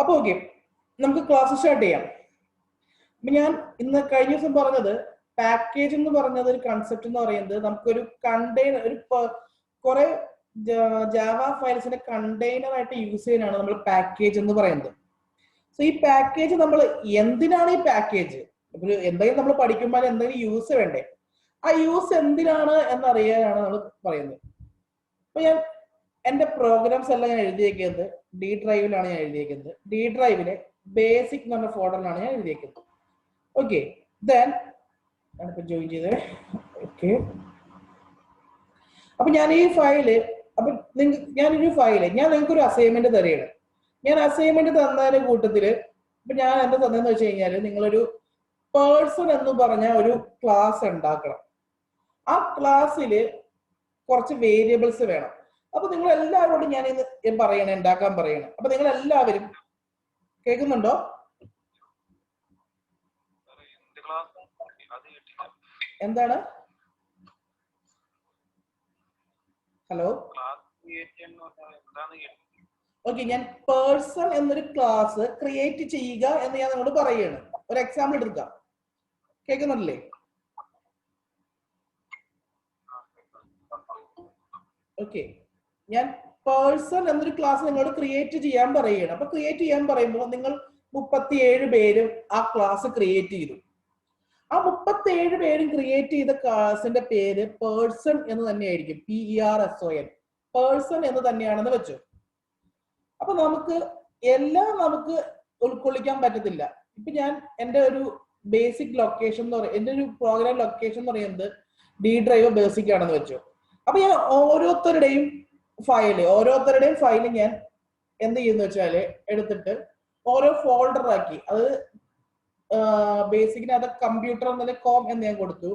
അപ്പോൾ ഓക്കെ, നമുക്ക് class start ചെയ്യാം. അപ്പൊ ഞാൻ ഇന്ന് കഴിഞ്ഞ ദിവസം പറഞ്ഞത് പാക്കേജ് എന്ന് പറഞ്ഞത് ഒരു കൺസെപ്റ്റ് എന്ന് പറയുന്നത് നമുക്കൊരു കണ്ടെയ്നർ, ഒരു കുറെ ജാവ ഫയൽസിന്റെ കണ്ടെയ്നർ ആയിട്ട് യൂസ് ചെയ്യാനാണ് നമ്മൾ പാക്കേജ് എന്ന് പറയുന്നത്. സോ ഈ പാക്കേജ് നമ്മൾ എന്തിനാണ് ഈ പാക്കേജ്, എന്തെങ്കിലും നമ്മൾ പഠിക്കുമ്പോൾ എന്തെങ്കിലും യൂസ് വേണ്ടേ, ആ യൂസ് എന്തിനാണ് എന്നറിയാനാണ് നമ്മൾ പറയുന്നത്. അപ്പൊ ഞാൻ എന്റെ പ്രോഗ്രാംസ് എല്ലാം ഞാൻ എഴുതിയേക്കുന്നത് ഡി ഡ്രൈവിലാണ് ഞാൻ എഴുതിയേക്കുന്നത്. ഡി ഡ്രൈവിലെ ബേസിക് എന്ന് പറഞ്ഞ ഫോൾഡറിലാണ് ഞാൻ എഴുതിയേക്കുന്നത്. ഓക്കെ, ദെൻ ഞാനിപ്പോ ജോയിൻ ചെയ്തേ. ഓക്കെ, അപ്പൊ ഞാൻ ഈ ഫയല്, അപ്പൊ ഞാനൊരു ഫയല് ഞാൻ നിങ്ങൾക്ക് ഒരു അസൈൻമെന്റ് തരികയാണ്. ഞാൻ അസൈൻമെന്റ് തന്നതിന്റെ കൂട്ടത്തില് ഇപ്പൊ ഞാൻ എന്താ തന്നെന്ന് വെച്ച് കഴിഞ്ഞാല് നിങ്ങളൊരു പേഴ്സൺ എന്ന് പറഞ്ഞ ഒരു ക്ലാസ് ഉണ്ടാക്കണം. ആ ക്ലാസ്സില് കുറച്ച് വേരിയബിൾസ് വേണം. അപ്പൊ നിങ്ങൾ എല്ലാവരോടും ഞാൻ ഇന്ന് പറയണം, ഉണ്ടാക്കാൻ പറയണം. അപ്പൊ നിങ്ങൾ എല്ലാവരും കേൾക്കുന്നുണ്ടോ? എന്താണ്? ഹലോ, ഓക്കെ, ഞാൻ പേഴ്സൺ എന്നൊരു ക്ലാസ് ക്രിയേറ്റ് ചെയ്യുക എന്ന് ഞാൻ നിങ്ങളോട് പറയുകയാണ്. ഒരു എക്സാമ്പിൾ എടുക്കാം. കേൾക്കുന്നുണ്ടല്ലേ? ഓക്കെ, ഞാൻ പേഴ്സൺ എന്നൊരു ക്ലാസ് നിങ്ങളോട് ക്രിയേറ്റ് ചെയ്യാൻ പറയുകയാണ്. അപ്പൊ ക്രിയേറ്റ് ചെയ്യാൻ പറയുമ്പോൾ നിങ്ങൾ 37 പേരും ആ ക്ലാസ് ക്രിയേറ്റ് ചെയ്തു. ആ 37 പേരും ക്രിയേറ്റ് ചെയ്ത ക്ലാസിന്റെ പേര് പേഴ്സൺ എന്ന് തന്നെയായിരിക്കും. PERSON, പേഴ്സൺ എന്ന് തന്നെയാണെന്ന് വെച്ചു. അപ്പൊ നമുക്ക് എല്ലാം നമുക്ക് ഉൾക്കൊള്ളിക്കാൻ പറ്റത്തില്ല. ഇപ്പൊ ഞാൻ എന്റെ ഒരു ബേസിക് ലൊക്കേഷൻ എന്ന് പറയുന്നത്, എന്റെ ഒരു പ്രോഗ്രാം ലൊക്കേഷൻ എന്ന് പറയുന്നത് ഡി ഡ്രൈവ് ബേസിക് ആണെന്ന് വെച്ചു. അപ്പൊ ഞാൻ ഓരോരുത്തരുടെയും ഫയല് ഞാൻ എന്ത് ചെയ്യുന്ന വെച്ചാല് എടുത്തിട്ട് ഓരോ ഫോൾഡർ ആക്കി, അത് ബേസിക്കിന് അത് കമ്പ്യൂട്ടർ എന്നതിന് കോം എന്ന് ഞാൻ കൊടുത്തു,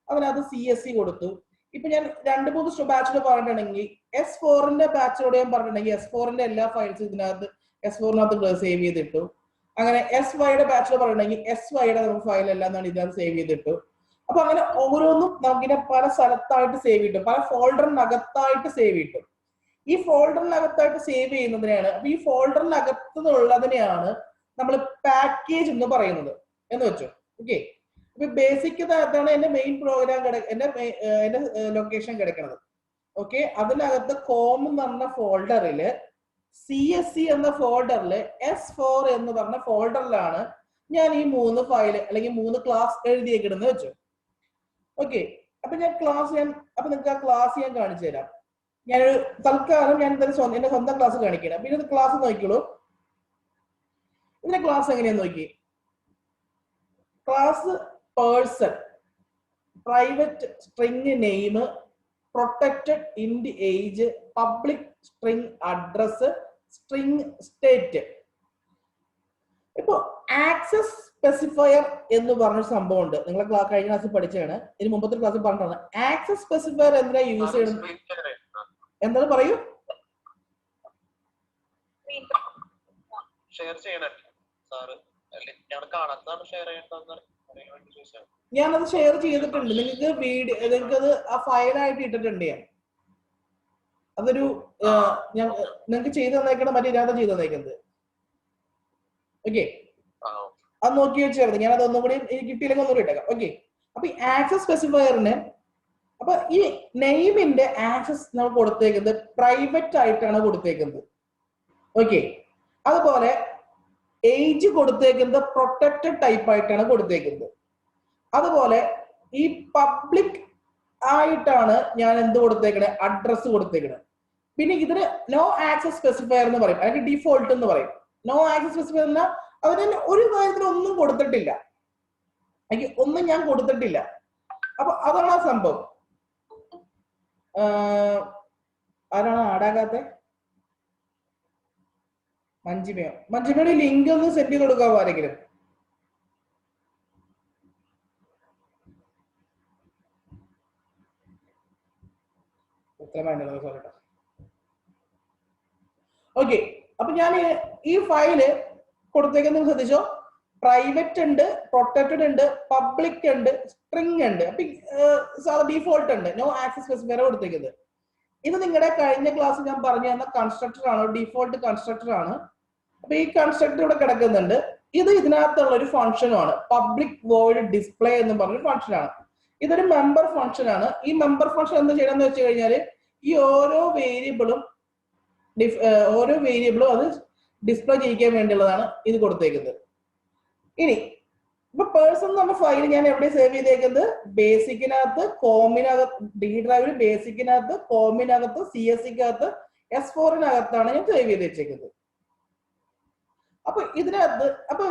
അതിനകത്ത് CSC കൊടുത്തു. ഇപ്പൊ ഞാൻ 2-3 ബാച്ചിൽ പറഞ്ഞിട്ടുണ്ടെങ്കിൽ S4ന്റെ ബാച്ചിലൂടെ ഞാൻ പറഞ്ഞിട്ടുണ്ടെങ്കിൽ S4ന്റെ എല്ലാ ഫയൽസും ഇതിനകത്ത് S4നകത്ത് സേവ് ചെയ്തിട്ടു. അങ്ങനെ SYയുടെ ബാച്ചിൽ പറഞ്ഞിട്ടുണ്ടെങ്കിൽ SYയുടെ നമുക്ക് ഫയൽ എല്ലാം ഇതിനകത്ത് സേവ് ചെയ്തിട്ടു. അപ്പൊ അങ്ങനെ ഓരോന്നും നമുക്കിനെ പല സ്ഥലത്തായിട്ട് സേവ് ചെയ്യും, പല ഫോൾഡറിനകത്തായിട്ട് സേവ് ചെയ്യും. ഈ ഫോൾഡറിനകത്തായിട്ട് സേവ് ചെയ്യുന്നതിനെയാണ്, അപ്പൊ ഈ ഫോൾഡറിനകത്തുള്ളതിനെയാണ് നമ്മൾ പാക്കേജ് എന്ന് പറയുന്നത് എന്ന് വെച്ചു. ഓക്കെ, അപ്പൊ ബേസിക് അതാണ് എന്റെ മെയിൻ പ്രോഗ്രാം, എന്റെ ലൊക്കേഷൻ കിടക്കുന്നത്. ഓക്കെ, അതിനകത്ത് കോം എന്ന് പറഞ്ഞ ഫോൾഡറില് CSC എന്ന ഫോൾഡറില് S4 എന്ന് പറഞ്ഞ ഫോൾഡറിലാണ് ഞാൻ ഈ 3 ഫയൽ അല്ലെങ്കിൽ 3 ക്ലാസ് എഴുതിയേക്കിടുന്നത് വെച്ചു. ഓക്കെ, അപ്പൊ അപ്പൊ നിങ്ങൾക്ക് ആ ക്ലാസ് ഞാൻ കാണിച്ചു തരാം. ഞാനൊരു തൽക്കാലം ഞാൻ എന്റെ സ്വന്തം ക്ലാസ് കാണിക്കണം. പിന്നെ ഇത് ക്ലാസ് നോക്കിയോളൂ. ഇതിന്റെ ക്ലാസ് എങ്ങനെയാന്ന് നോക്കി. Class person, private string name, protected int age, public string address, string state. ഇപ്പൊ ആക്സസ് സ്പെസിഫയർ എന്ന് പറഞ്ഞ സംഭവം ഉണ്ട്. നിങ്ങൾ കഴിഞ്ഞ ക്ലാസ്സിൽ പഠിച്ചതാണ്, ഇതിന് മുമ്പത്തെ ക്ലാസ്സിൽ പറഞ്ഞതാണ്. ആക്സസ് സ്പെസിഫയർ എന്തിനാ യൂസ് ചെയ്യണം എന്താണ് പറയൂ. ഞാനത് ഷെയർ ചെയ്തിട്ടുണ്ട്. നിങ്ങൾക്കത് ആ ഫയലായിട്ട് ഇട്ടിട്ടുണ്ട്. അതൊരു നിങ്ങൾക്ക് ചെയ്ത് തന്നേക്കണം, മറ്റേ ഞാൻ ചെയ്ത് തന്നേക്കുന്നത്. ഓക്കെ, അത് നോക്കി വെച്ചാൽ ഞാനത് ഒന്നും കൂടി കിട്ടിയില്ലെങ്കിൽ ഒന്നുകൂടി ഇട്ടേക്കാം. ഓക്കെ, അപ്പൊ ഈ ആക്സസ് സ്പെസിഫയറിന്, അപ്പൊ ഈ നെയിമിന്റെ ആക്സസ് നമ്മൾ കൊടുത്തേക്കുന്നത് പ്രൈവറ്റ് ആയിട്ടാണ് കൊടുത്തേക്കുന്നത്. ഓക്കെ, അതുപോലെ ഏജ് കൊടുത്തേക്കുന്നത് പ്രൊട്ടക്റ്റഡ് ടൈപ്പ് ആയിട്ടാണ് കൊടുത്തേക്കുന്നത്. അതുപോലെ ഈ പബ്ലിക് ആയിട്ടാണ് ഞാൻ എന്ത് കൊടുത്തേക്കണേ, അഡ്രസ് കൊടുത്തേക്കണേ. പിന്നെ ഇതിന് നോ ആക്സസ് സ്പെസിഫയർ എന്ന് പറയും, അല്ലെങ്കിൽ ഡിഫോൾട്ട് എന്ന് പറയും. നോ ആക്സസ് സ്പെസിഫയർ എന്നാൽ അതിന് ഒരു കാര്യത്തിലും ഒന്നും കൊടുത്തിട്ടില്ല, ഒന്നും ഞാൻ കൊടുത്തിട്ടില്ല. അപ്പൊ അതാണ് ആ സംഭവം. ആരാണ് ആടാകാത്തെ? മഞ്ജിമയുടെ ലിങ്ക് ഒന്ന് സെൻഡ് ചെയ്ത് കൊടുക്കാവോ ആരെങ്കിലും? ഓക്കെ, അപ്പൊ ഞാൻ ഈ ഫയല് കൊടുത്തേക്കുന്നത് ശ്രദ്ധിച്ചോ. പ്രൈവറ്റ് ഉണ്ട്, പ്രൊട്ടക്റ്റഡ് ഉണ്ട്, പബ്ലിക് ഉണ്ട്, സ്ട്രിങ് ഉണ്ട്. അപ്പൊ ഡിഫോൾട്ട് ഉണ്ട്, നോ ആക്സസ് സ്പെസിഫയർ കൊടുത്തേക്കുന്നത്. ഇത് നിങ്ങളുടെ കഴിഞ്ഞ ക്ലാസ് ഞാൻ പറഞ്ഞു തന്ന കൺസ്ട്രക്ടർ ആണ്, ഡിഫോൾട്ട് കൺസ്ട്രക്ടർ ആണ്. അപ്പൊ ഈ കൺസ്ട്രക്ട് ഇവിടെ കിടക്കുന്നുണ്ട്. ഇത് ഇതിനകത്തുള്ള ഒരു ഫംഗ്ഷനുമാണ്, പബ്ലിക് വോയിഡ് ഡിസ്പ്ലേ എന്ന് പറഞ്ഞൊരു ഫംഗ്ഷനാണ്. ഇതൊരു മെമ്പർ ഫംഗ്ഷൻ ആണ്. ഈ മെമ്പർ ഫംഗ്ഷൻ എന്ത് ചെയ്യണമെന്ന് വെച്ച് കഴിഞ്ഞാൽ ഈ ഓരോ വേരിയബിളും അത് ഡിസ്പ്ലേ ചെയ്യിക്കാൻ വേണ്ടിയുള്ളതാണ് ഇത് കൊടുത്തേക്കുന്നത്. ഇനി ഇപ്പൊ പേഴ്സൺ എന്ന ഫയൽ ഞാൻ എവിടെ സേവ് ചെയ്തേക്കുന്നത്? ബേസിക്കിനകത്ത്, കോമിനകത്ത്, ഡി ഡ്രൈവിൽ ബേസിക്കിനകത്ത്, കോമിനകത്ത്, CSCക്കകത്ത്, S4നകത്താണ് ഞാൻ സേവ് ചെയ്ത് വെച്ചേക്കുന്നത്. അപ്പൊ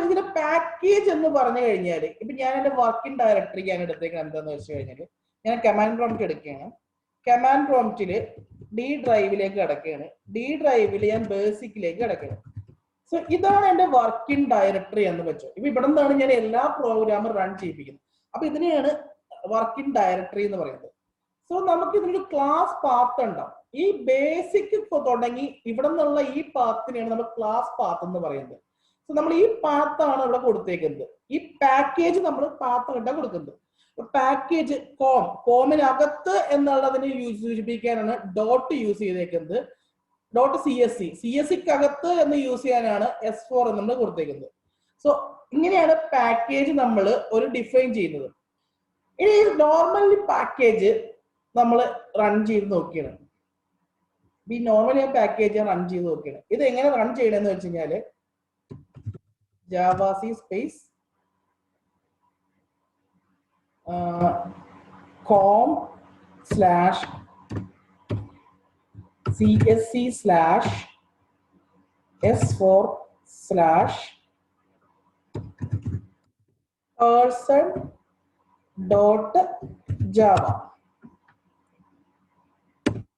ഇതിന്റെ പാക്കേജ് എന്ന് പറഞ്ഞു കഴിഞ്ഞാൽ ഇപ്പൊ ഞാൻ എന്റെ വർക്കിംഗ് ഡയറക്ടറി ഞാൻ എടുത്തേക്കുന്നത് എന്താന്ന് വെച്ച് കഴിഞ്ഞാൽ ഞാൻ കമാൻഡ് പ്രോംപ്റ്റ് എടുക്കുകയാണ്. കമാൻഡ് പ്രോംപ്റ്റില് ഡി ഡ്രൈവിലേക്ക് കിടക്കുകയാണ്. ഡി ഡ്രൈവിൽ ഞാൻ ബേസിക്കിലേക്ക് കിടക്കുകയാണ്. സോ ഇതാണ് എന്റെ വർക്കിംഗ് ഡയറക്ടറി എന്ന് വെച്ചോ. ഇപ്പൊ ഇവിടെ നിന്നാണ് ഞാൻ എല്ലാ പ്രോഗ്രാമും റൺ ചെയ്യിപ്പിക്കുന്നത്. അപ്പൊ ഇതിനെയാണ് വർക്കിംഗ് ഡയറക്ടറി എന്ന് പറയുന്നത്. സോ നമുക്ക് ഇതിനൊരു ക്ലാസ് പാത്ത് ഉണ്ടാവും. ഈ ബേസിക് തുടങ്ങി ഇവിടെ നിന്നുള്ള ഈ പാത്തിനെയാണ് നമ്മൾ ക്ലാസ് പാത്ത് എന്ന് പറയുന്നത്. സോ നമ്മൾ ഈ പാത്താണ് ഇവിടെ കൊടുത്തേക്കുന്നത്. ഈ പാക്കേജ് നമ്മൾ പാത്ത് കണ്ടാണ് കൊടുക്കുന്നത്. പാക്കേജ് കോമിനകത്ത് എന്നുള്ളതിനെ സൂചിപ്പിക്കാനാണ് ഡോട്ട് യൂസ് ചെയ്തേക്കുന്നത്. ഡോട്ട് CSCക്കകത്ത് എന്ന് യൂസ് ചെയ്യാനാണ് S4 എന്ന് നമ്മൾ കൊടുത്തേക്കുന്നത്. സോ ഇങ്ങനെയാണ് പാക്കേജ് നമ്മൾ ഒരു ഡിഫൈൻ ചെയ്യുന്നത്. ഇനി നോർമലി പാക്കേജ് നമ്മൾ റൺ ചെയ്ത് നോക്കിയാണ്. ഈ നോർമലി പാക്കേജ് റൺ ചെയ്ത് നോക്കിയാണ്. ഇത് എങ്ങനെ റൺ ചെയ്യണമെന്ന് വെച്ച് കഴിഞ്ഞാല് javac സ്പേസ് com/csc/s4/person.java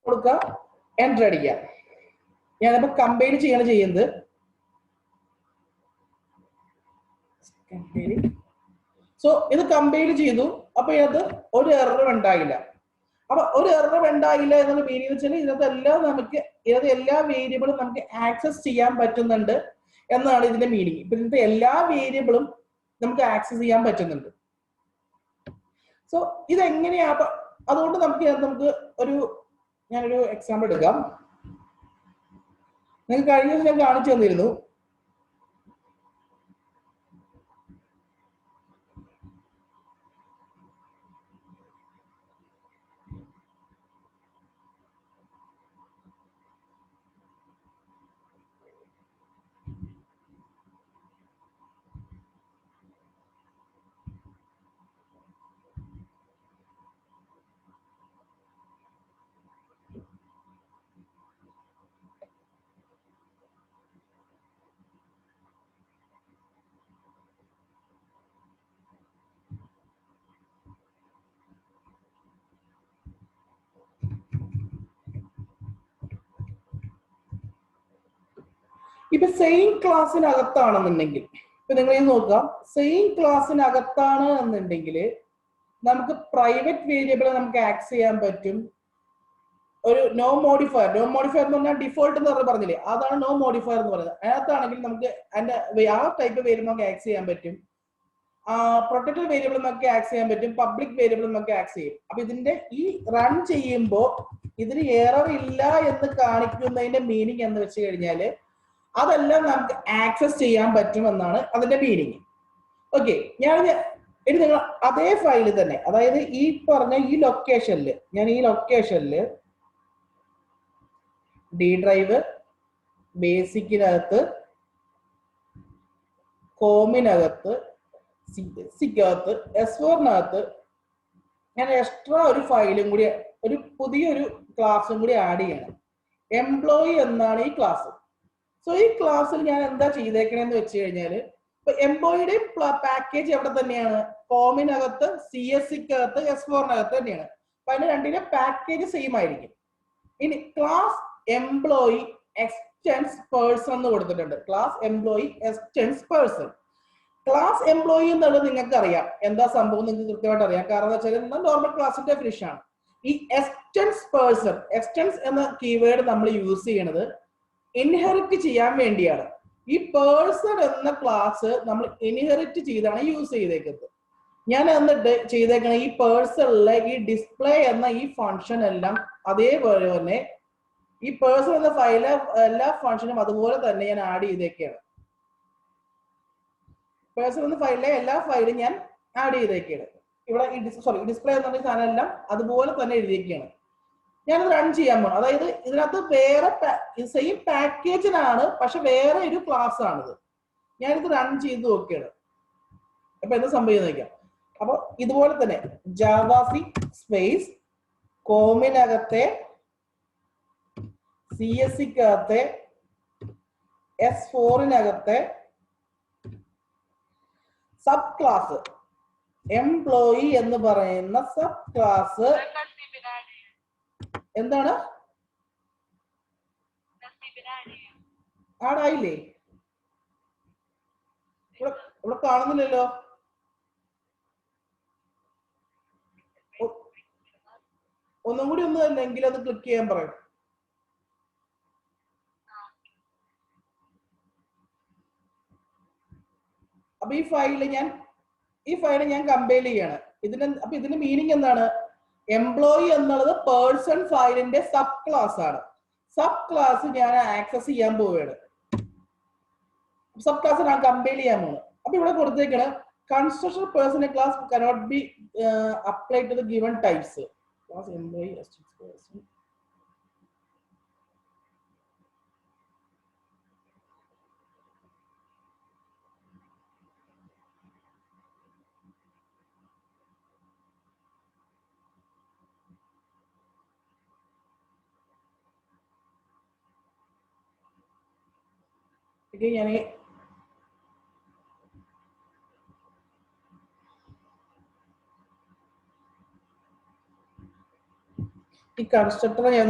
കൊടുക്കുക, എന്റർ അടിക്കുക. ഞാനിപ്പോ കമ്പൈൽ ചെയ്യാണ് ചെയ്യുന്നത്. സോ ഇത് കമ്പൈൽ ചെയ്തു. അപ്പൊ ഇതിനകത്ത് ഒരു എററും ഉണ്ടായില്ല. അപ്പൊ ഒരു എററും ഉണ്ടായില്ല എന്നുള്ള മീനിങ് വെച്ചാൽ ഇതിനകത്ത് എല്ലാ വേരിയബിളും നമുക്ക് ആക്സസ് ചെയ്യാൻ പറ്റുന്നുണ്ട് എന്നാണ് ഇതിന്റെ മീനിങ്. ഇപ്പൊ ഇതിന്റെ എല്ലാ വേരിയബിളും നമുക്ക് ആക്സസ് ചെയ്യാൻ പറ്റുന്നുണ്ട്. സോ ഇതെങ്ങനെയാ? അതുകൊണ്ട് നമുക്ക് ഞാനൊരു എക്സാമ്പിൾ എടുക്കാം. നിങ്ങൾക്ക് കഴിഞ്ഞ ദിവസം ഞാൻ കാണിച്ചു തന്നിരുന്നു. ഇപ്പൊ സെയിം ക്ലാസ്സിനകത്താണെന്നുണ്ടെങ്കിൽ, ഇപ്പൊ നിങ്ങൾ ഇത് നോക്കാം, സെയിം ക്ലാസ്സിനകത്താണ് എന്നുണ്ടെങ്കിൽ നമുക്ക് പ്രൈവറ്റ് വേരിയബിൾ നമുക്ക് ആക്സസ് ചെയ്യാൻ പറ്റും. ഒരു നോ മോഡിഫയർ എന്ന് പറഞ്ഞാൽ ഡിഫോൾട്ട് എന്ന് പറഞ്ഞില്ലേ, അതാണ് നോ മോഡിഫയർ എന്ന് പറയുന്നത്. അതിനകത്താണെങ്കിൽ നമുക്ക് ആ ടൈപ്പ് വേരിയബിൾ നമുക്ക് ആക്സസ് ചെയ്യാൻ പറ്റും. പ്രൊട്ടക്റ്റഡ് വേരിയബിൾ നമുക്ക് ആക്സസ് ചെയ്യാൻ പറ്റും. പബ്ലിക് വേരിയബിൾ നമുക്ക് ആക്സസ് ചെയ്യും. അപ്പൊ ഇതിന്റെ ഈ റൺ ചെയ്യുമ്പോൾ ഇതിന് എറർ ഇല്ല എന്ന് കാണിക്കുന്നതിന്റെ മീനിങ് എന്ന് വെച്ച് കഴിഞ്ഞാല് അതെല്ലാം നമുക്ക് ആക്സസ് ചെയ്യാൻ പറ്റുമെന്നാണ് അതിന്റെ മീനിങ്. ഓക്കെ, ഇനി നിങ്ങൾ അതേ ഫയലിൽ തന്നെ, അതായത് ഈ പറഞ്ഞ ഈ ലൊക്കേഷനില് ഡി ഡ്രൈവ്, ബേസിക്കിനകത്ത്, കോമിനകത്ത്, CSCക്കകത്ത്, S4നകത്ത് ഞാൻ എക്സ്ട്രാ ഒരു ഫയലും കൂടി, ഒരു പുതിയൊരു ക്ലാസ്സും കൂടി ആഡ് ചെയ്യണം. എംപ്ലോയി എന്നാണ് ഈ ക്ലാസ്. സോ ഈ ക്ലാസ്സിൽ ഞാൻ എന്താ ചെയ്തേക്കണെന്ന് വെച്ച് കഴിഞ്ഞാല്, ഇപ്പൊ എംപ്ലോയിയുടെ പാക്കേജ് എവിടെ തന്നെയാണ്? കോമിനകത്ത്, CSCക്കകത്ത്, S4നകത്ത് തന്നെയാണ്. അപ്പൊ അതിന് രണ്ടിന്റെ പാക്കേജ് സെയിം ആയിരിക്കും. ഇനി ക്ലാസ് എംപ്ലോയി എക്സ്റ്റെൻസ് പേഴ്സൺ എന്ന് കൊടുത്തിട്ടുണ്ട്. Class employee extends person. Class employee എന്നുള്ളത് നിങ്ങൾക്ക് അറിയാം എന്താ സംഭവം, നിങ്ങൾക്ക് കൃത്യമായിട്ട് അറിയാം. കാരണം എന്താ വെച്ചാൽ നോർമൽ ക്ലാസിന്റെ ഡെഫിനിഷൻ ആണ്. ഈ എക്സ്റ്റെൻസ് പേഴ്സൺ, എക്സ്റ്റെൻസ് എന്ന കീവേഡ് നമ്മൾ യൂസ് ചെയ്യണത് ഇൻഹെറിറ്റ് ചെയ്യാൻ വേണ്ടിയാണ്. ഈ പേഴ്സൺ എന്ന ക്ലാസ് നമ്മൾ ഇൻഹെറിറ്റ് ചെയ്താണ് യൂസ് ചെയ്തേക്കുന്നത്. ഞാൻ എന്നിട്ട് ചെയ്തേക്കണ ഈ പേഴ്സണിലെ ഈ ഡിസ്പ്ലേ എന്ന ഈ ഫംഗ്ഷൻ എല്ലാം അതേപോലെ തന്നെ ഈ പേഴ്സൺ എന്ന ഫയലിലെ എല്ലാ ഫംഗ്ഷനും അതുപോലെ തന്നെ ഞാൻ ആഡ് ചെയ്തേക്കാണ്. പേഴ്സൺ എന്ന ഫയലിലെ എല്ലാ ഫയലും ഞാൻ ആഡ് ചെയ്തേക്കാണ്. ഇവിടെ ഈ ഡിസ്പ്ലേ എന്ന് പറഞ്ഞ സാധനം എല്ലാം അതുപോലെ തന്നെ എഴുതിയേക്കാണ്. ഞാനത് റൺ ചെയ്യാൻ പോകണം. അതായത് ഇതിനകത്ത് വേറെ സെയിം പാക്കേജിനാണ്, പക്ഷെ വേറെ ഒരു ക്ലാസ് ആണിത്. ഞാനിത് റൺ ചെയ്ത് നോക്കിയാണ്. അപ്പൊ എന്ത് സംഭവിക്കുന്നത് നോക്കാം. അപ്പൊ ഇതുപോലെ തന്നെ ജാവാസി സ്പേസ് കോമിനകത്തെ CSCക്കകത്തെ S4-നകത്തെ സബ് ക്ലാസ് എംപ്ലോയി എന്ന് പറയുന്ന സബ് ക്ലാസ് എന്താണ് ആടായില്ലേ? ഇവിടെ കാണുന്നില്ലല്ലോ. ഒന്നും കൂടി ഒന്ന് അല്ലെങ്കിൽ അത് ക്ലിക്ക് ചെയ്യാൻ പറയും. അപ്പൊ ഈ ഫയല് ഞാൻ കമ്പൈൽ ചെയ്യാണ്. ഇതിന്റെ മീനിങ് എന്താണ്? എംപ്ലോയി എന്നുള്ളത് പേഴ്സൺ ഫയലിന്റെ സബ് ക്ലാസ് ആണ്. സബ് ക്ലാസ് ഞാൻ ആക്സസ് ചെയ്യാൻ പോവുകയാണ്. സബ് ക്ലാസ് ഞാൻ കമ്പൈൽ ചെയ്യാൻ പോകുന്നു. അപ്പൊ ഇവിടെ കൊടുത്തേക്കാണ് construction person class cannot be applied to the given types. Class employee person. ഞാൻ ഈ കൺസ്ട്രക്ടറെ ഞാൻ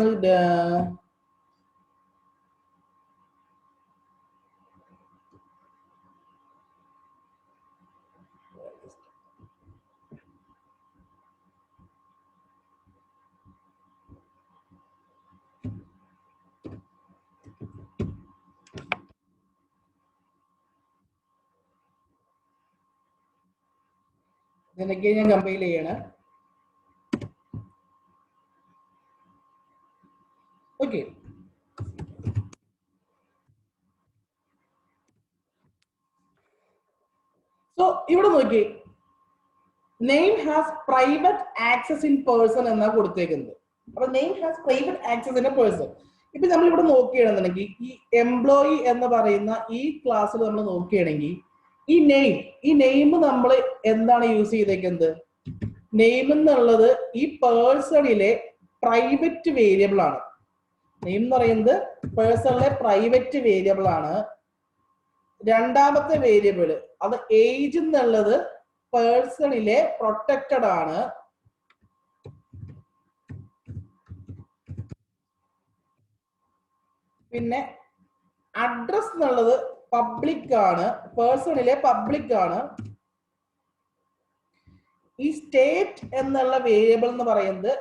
കമ്പൈൽ ചെയ്യണം. ഓക്കെ, സോ ഇവിടെ നോക്കി name has private access in person എന്നാ കൊടുത്തേക്കുന്നത്. അപ്പൊ name has private access in A person. ഇപ്പൊ നമ്മൾ ഇവിടെ നോക്കുകയാണെന്നുണ്ടെങ്കിൽ ഈ എംപ്ലോയി എന്ന് പറയുന്ന ഈ ക്ലാസ്സിൽ നമ്മൾ നോക്കുകയാണെങ്കിൽ ഈ നെയിം നമ്മൾ എന്താണ് യൂസ് ചെയ്തേക്കുന്നത്? നെയിം എന്നുള്ളത് ഈ പേഴ്സണിലെ പ്രൈവറ്റ് വേരിയബിൾ ആണ്. നെയിം എന്ന് പറയുന്നത് പേഴ്സണിലെ പ്രൈവറ്റ് വേരിയബിൾ ആണ്. രണ്ടാമത്തെ വേരിയബിള് അത് ഏജ് എന്നുള്ളത് പേഴ്സണിലെ പ്രൊട്ടക്റ്റഡ് ആണ്. പിന്നെ അഡ്രസ് എന്നുള്ളത് പബ്ലിക് ആണ്, പേഴ്സണിലെ പബ്ലിക് ആണ്. ഈ സ്റ്റേറ്റ് എന്നുള്ള വേരിയബിൾ എന്ന് പറയുന്നത്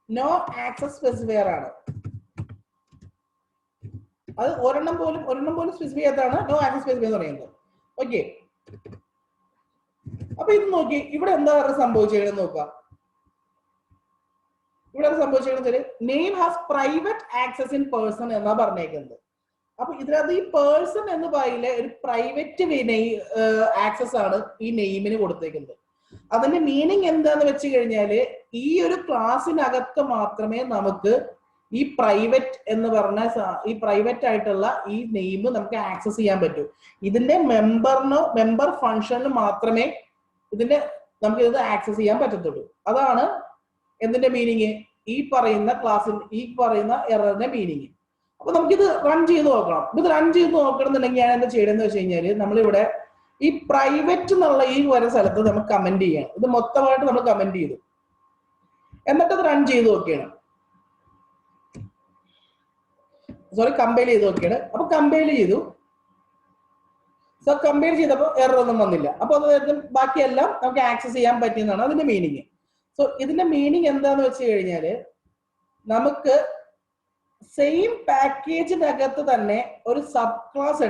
നോ ആക്സസ് സ്പെസിഫയർ ആണ്. അത് ഒരെണ്ണം പോലും സ്പെസിഫൈ ചെയ്താണ് നോ ആക്സസ് സ്പെസിഫൈ എന്ന് പറയുന്നത്. ഓക്കെ, അപ്പൊ ഇത് നോക്കി ഇവിടെ എന്താ സംഭവിച്ചതെന്ന് നോക്കാം. ഇവിടെ സംഭവിച്ചത് name has private access in person എന്നാ പറഞ്ഞേക്കുന്നത്. അപ്പൊ ഇതിനകത്ത് ഈ പേഴ്സൺ എന്ന് പറയിലെ ഒരു പ്രൈവറ്റ് ആക്സസ് ആണ് ഈ നെയിമിന് കൊടുത്തേക്കുന്നത്. അതിന്റെ മീനിങ് എന്താന്ന് വെച്ച് കഴിഞ്ഞാല് ഈ ഒരു ക്ലാസ്സിനകത്ത് മാത്രമേ നമുക്ക് ഈ പ്രൈവറ്റ് എന്ന് പറഞ്ഞ ഈ പ്രൈവറ്റ് ആയിട്ടുള്ള ഈ നെയിം നമുക്ക് ആക്സസ് ചെയ്യാൻ പറ്റൂ. ഇതിന്റെ മെമ്പർ ഫംഗ്ഷന് മാത്രമേ നമുക്ക് ഇത് ആക്സസ് ചെയ്യാൻ പറ്റത്തുള്ളൂ. അതാണ് എന്തിന്റെ മീനിങ്? ഈ പറയുന്ന എററിന്റെ മീനിങ്. അപ്പൊ നമുക്കിത് റൺ ചെയ്ത് നോക്കണം. ഇത് റൺ ചെയ്ത് നോക്കണമെന്നുണ്ടെങ്കിൽ ഞാൻ എന്താ ചെയ്യണമെന്ന് വെച്ച് കഴിഞ്ഞാല് നമ്മളിവിടെ ഈ പ്രൈവറ്റ് എന്നുള്ള ഈ വരുന്ന സ്ഥലത്ത് നമുക്ക് കമന്റ് ചെയ്യണം. ഇത് മൊത്തമായിട്ട് നമ്മൾ കമന്റ് ചെയ്തു, എന്നിട്ട് അത് റൺ ചെയ്ത് നോക്കിയാണ്. കമ്പൈൽ ചെയ്ത് നോക്കിയാണ്. അപ്പൊ കമ്പൈൽ ചെയ്തു. സോ കമ്പൈൽ ചെയ്തപ്പോൾ എറർ ഒന്നും വന്നില്ല. അപ്പൊ അത് ബാക്കിയെല്ലാം നമുക്ക് ആക്സസ് ചെയ്യാൻ പറ്റിയെന്നാണ് അതിന്റെ മീനിങ്. സോ ഇതിന്റെ മീനിങ് എന്താന്ന് വെച്ച് കഴിഞ്ഞാല് നമുക്ക് സെയിം പാക്കേജിനകത്ത് തന്നെ ഒരു സബ് ക്ലാസ്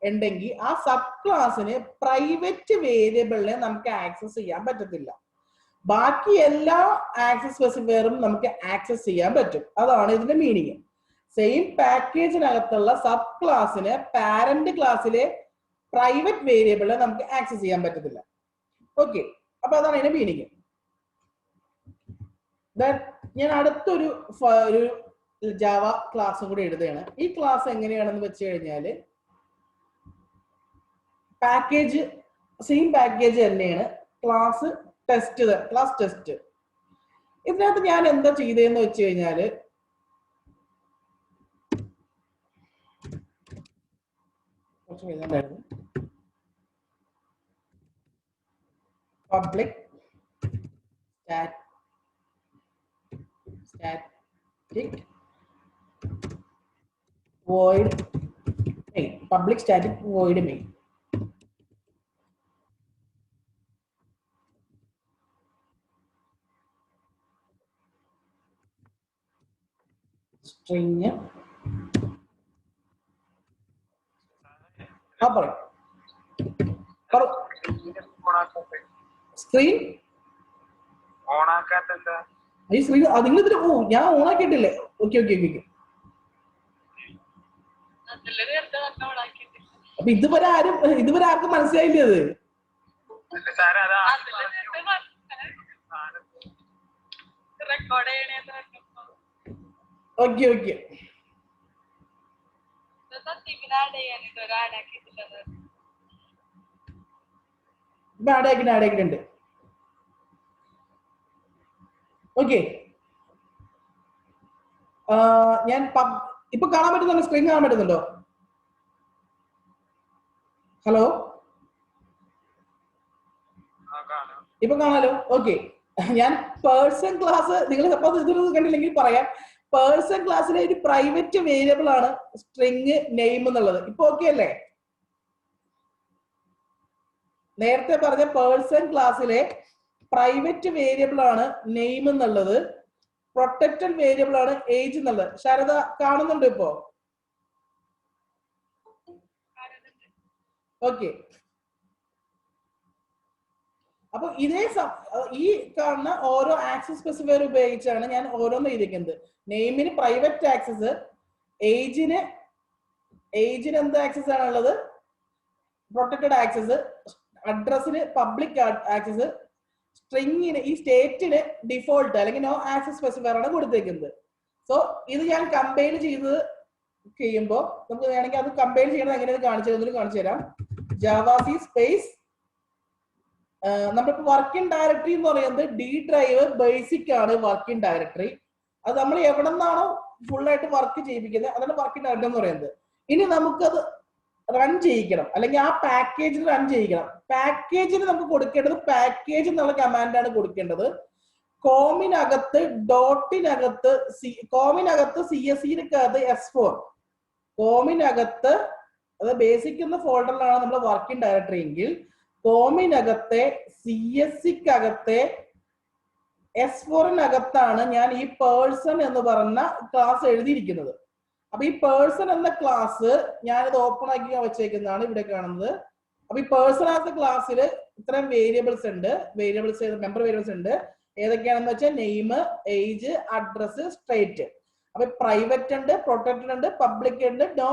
ഉണ്ടെങ്കിൽ, ആ സബ് ക്ലാസ്സിന് പ്രൈവറ്റ് വേരിയബിളിനെ നമുക്ക് ആക്സസ് ചെയ്യാൻ പറ്റത്തില്ല. ബാക്കി എല്ലാ ആക്സസ് സ്പെസിഫയറും നമുക്ക് ആക്സസ് ചെയ്യാൻ പറ്റും. അതാണ് ഇതിന്റെ മീനിങ്. സെയിം പാക്കേജിനകത്തുള്ള സബ് ക്ലാസ്സിന് പാരന്റ് ക്ലാസ്സിലെ പ്രൈവറ്റ് വേരിയബിള് നമുക്ക് ആക്സസ് ചെയ്യാൻ പറ്റത്തില്ല. ഓക്കെ, അപ്പൊ അതാണ് അതിന്റെ മീനിങ്. ഞാൻ അടുത്തൊരു ജാവ ക്ലാസ്സും കൂടി എഴുതുകയാണ്. ഈ ക്ലാസ് എങ്ങനെയാണെന്ന് വെച്ച് കഴിഞ്ഞാല് പാക്കേജ് സെയിം പാക്കേജ് തന്നെയാണ്, ക്ലാസ് ടെസ്റ്റ്. ഇതിനകത്ത് ഞാൻ എന്താ ചെയ്തതെന്ന് വെച്ച് കഴിഞ്ഞാല് public static void main, public static void main. String screen ഈ സ്ക്രീൻ നിങ്ങൾ ഞാൻ ഓണാക്കിയിട്ടില്ലേ? ഓക്കെ. അപ്പൊ ഇതുവരെ ആർക്കും മനസ്സിലായില്ലേ അത്? ഓക്കെ ആഡ് ആക്കിയിട്ടുണ്ട്. ഓക്കെ, ഞാൻ ഇപ്പൊ കാണാൻ പറ്റുന്നുണ്ടോ? സ്ക്രീൻ കാണാൻ പറ്റുന്നുണ്ടോ? ഹലോ, ഇപ്പൊ കാണാലോ? ഓക്കെ, ഞാൻ പേഴ്സൺ ക്ലാസ്, നിങ്ങൾ സപ്പോസ് ഇതൊന്നും കണ്ടില്ലെങ്കിൽ പറയാം. പേഴ്സൺ ക്ലാസ്സിലെ ഒരു പ്രൈവറ്റ് വേരിയബിൾ ആണ് സ്ട്രിങ് നെയിം എന്നുള്ളത്. ഇപ്പൊ ഓക്കെ അല്ലേ? നേരത്തെ പറഞ്ഞ പേഴ്സൺ ക്ലാസ്സിലെ പ്രൈവറ്റ് വേരിയബിൾ ആണ് നെയിം എന്നുള്ളത്, പ്രൊട്ടക്റ്റഡ് വേരിയബിൾ ആണ് ഏജ് എന്നുള്ളത്. ശാരദ കാണുന്നുണ്ടോ ഇപ്പോ? ഓക്കെ, അപ്പൊ ഈ കാണുന്ന ഓരോ ആക്സസ് സ്പെസിഫയർ ഉപയോഗിച്ചാണ് ഞാൻ ഓരോന്ന് എഴുതിക്കുന്നത്. നെയിമിന് പ്രൈവറ്റ് ആക്സസ്, ഏജിന് എന്ത് ആക്സസ് ആണുള്ളത്? പ്രൊട്ടക്റ്റഡ് ആക്സസ്, അഡ്രസ്സിന് പബ്ലിക് ആക്സസ്, സ്ട്രിങ്ങിന് ഈ സ്റ്റേറ്റിന് ഡിഫോൾട്ട് അല്ലെങ്കിൽ നോ ആക്സസ് സ്പെസിഫയർ ആണ് കൊടുത്തേക്കുന്നത്. സോ ഇത് ഞാൻ കമ്പൈൽ ചെയ്യുമ്പോൾ നമുക്ക് വേണമെങ്കിൽ അത് കമ്പൈൽ ചെയ്യണത് എങ്ങനെയാണ് കാണിച്ചു തരാം. ജാവാസി സ്പേസ് നമ്മളിപ്പോ വർക്കിംഗ് ഡയറക്ടറി എന്ന് പറയുന്നത് ഡി ഡ്രൈവ് ബേസിക് ആണ് വർക്കിംഗ് ഡയറക്ടറി. അത് നമ്മൾ എവിടെ നിന്നാണോ ഫുൾ ആയിട്ട് വർക്ക് ചെയ്യിപ്പിക്കുന്നത് അതാണ് വർക്കിംഗ് ഡയറക്ടറി എന്ന് പറയുന്നത്. ഇനി നമുക്കത് റൺ ചെയ്യിക്കണം, അല്ലെങ്കിൽ ആ പാക്കേജിൽ റൺ ചെയ്യിക്കണം. പാക്കേജിന് നമുക്ക് കൊടുക്കേണ്ടത് പാക്കേജ് എന്നുള്ള കമാൻഡാണ് കൊടുക്കേണ്ടത്. കോമിനകത്ത് ഡോട്ടിനകത്ത് കോമിനകത്ത് CSEനകത്ത് S4 കോമിനകത്ത്, അത് ബേസിക് എന്ന ഫോൾഡറിലാണ് നമ്മൾ വർക്കിംഗ് ഡയറക്ടറി എങ്കിൽ കോമിനകത്തെ CSEക്കകത്തെ S4നകത്താണ് ഞാൻ ഈ പേഴ്സൺ എന്ന് പറഞ്ഞ ക്ലാസ് എഴുതിയിരിക്കുന്നത്. അപ്പൊ ഈ പേഴ്സൺ എന്ന ക്ലാസ് ഞാനിത് ഓപ്പൺ ആക്കി വെച്ചേക്കുന്നതാണ് ഇവിടെ കാണുന്നത്. അപ്പൊ ഈ പേഴ്സൺ ആകുന്ന ക്ലാസ്സിൽ ഇത്രയും വേരിയബിൾസ് ഉണ്ട്, മെമ്പർ വേരിയബിൾസ് ഉണ്ട്. ഏതൊക്കെയാണെന്ന് വെച്ചാൽ നെയിം, ഏജ്, അഡ്രസ്, സ്ട്രേറ്റ്. അപ്പൊ പ്രൈവറ്റ് ഉണ്ട്, പ്രൊട്ടക്റ്റഡ് ഉണ്ട്, പബ്ലിക് ഉണ്ട്, നോ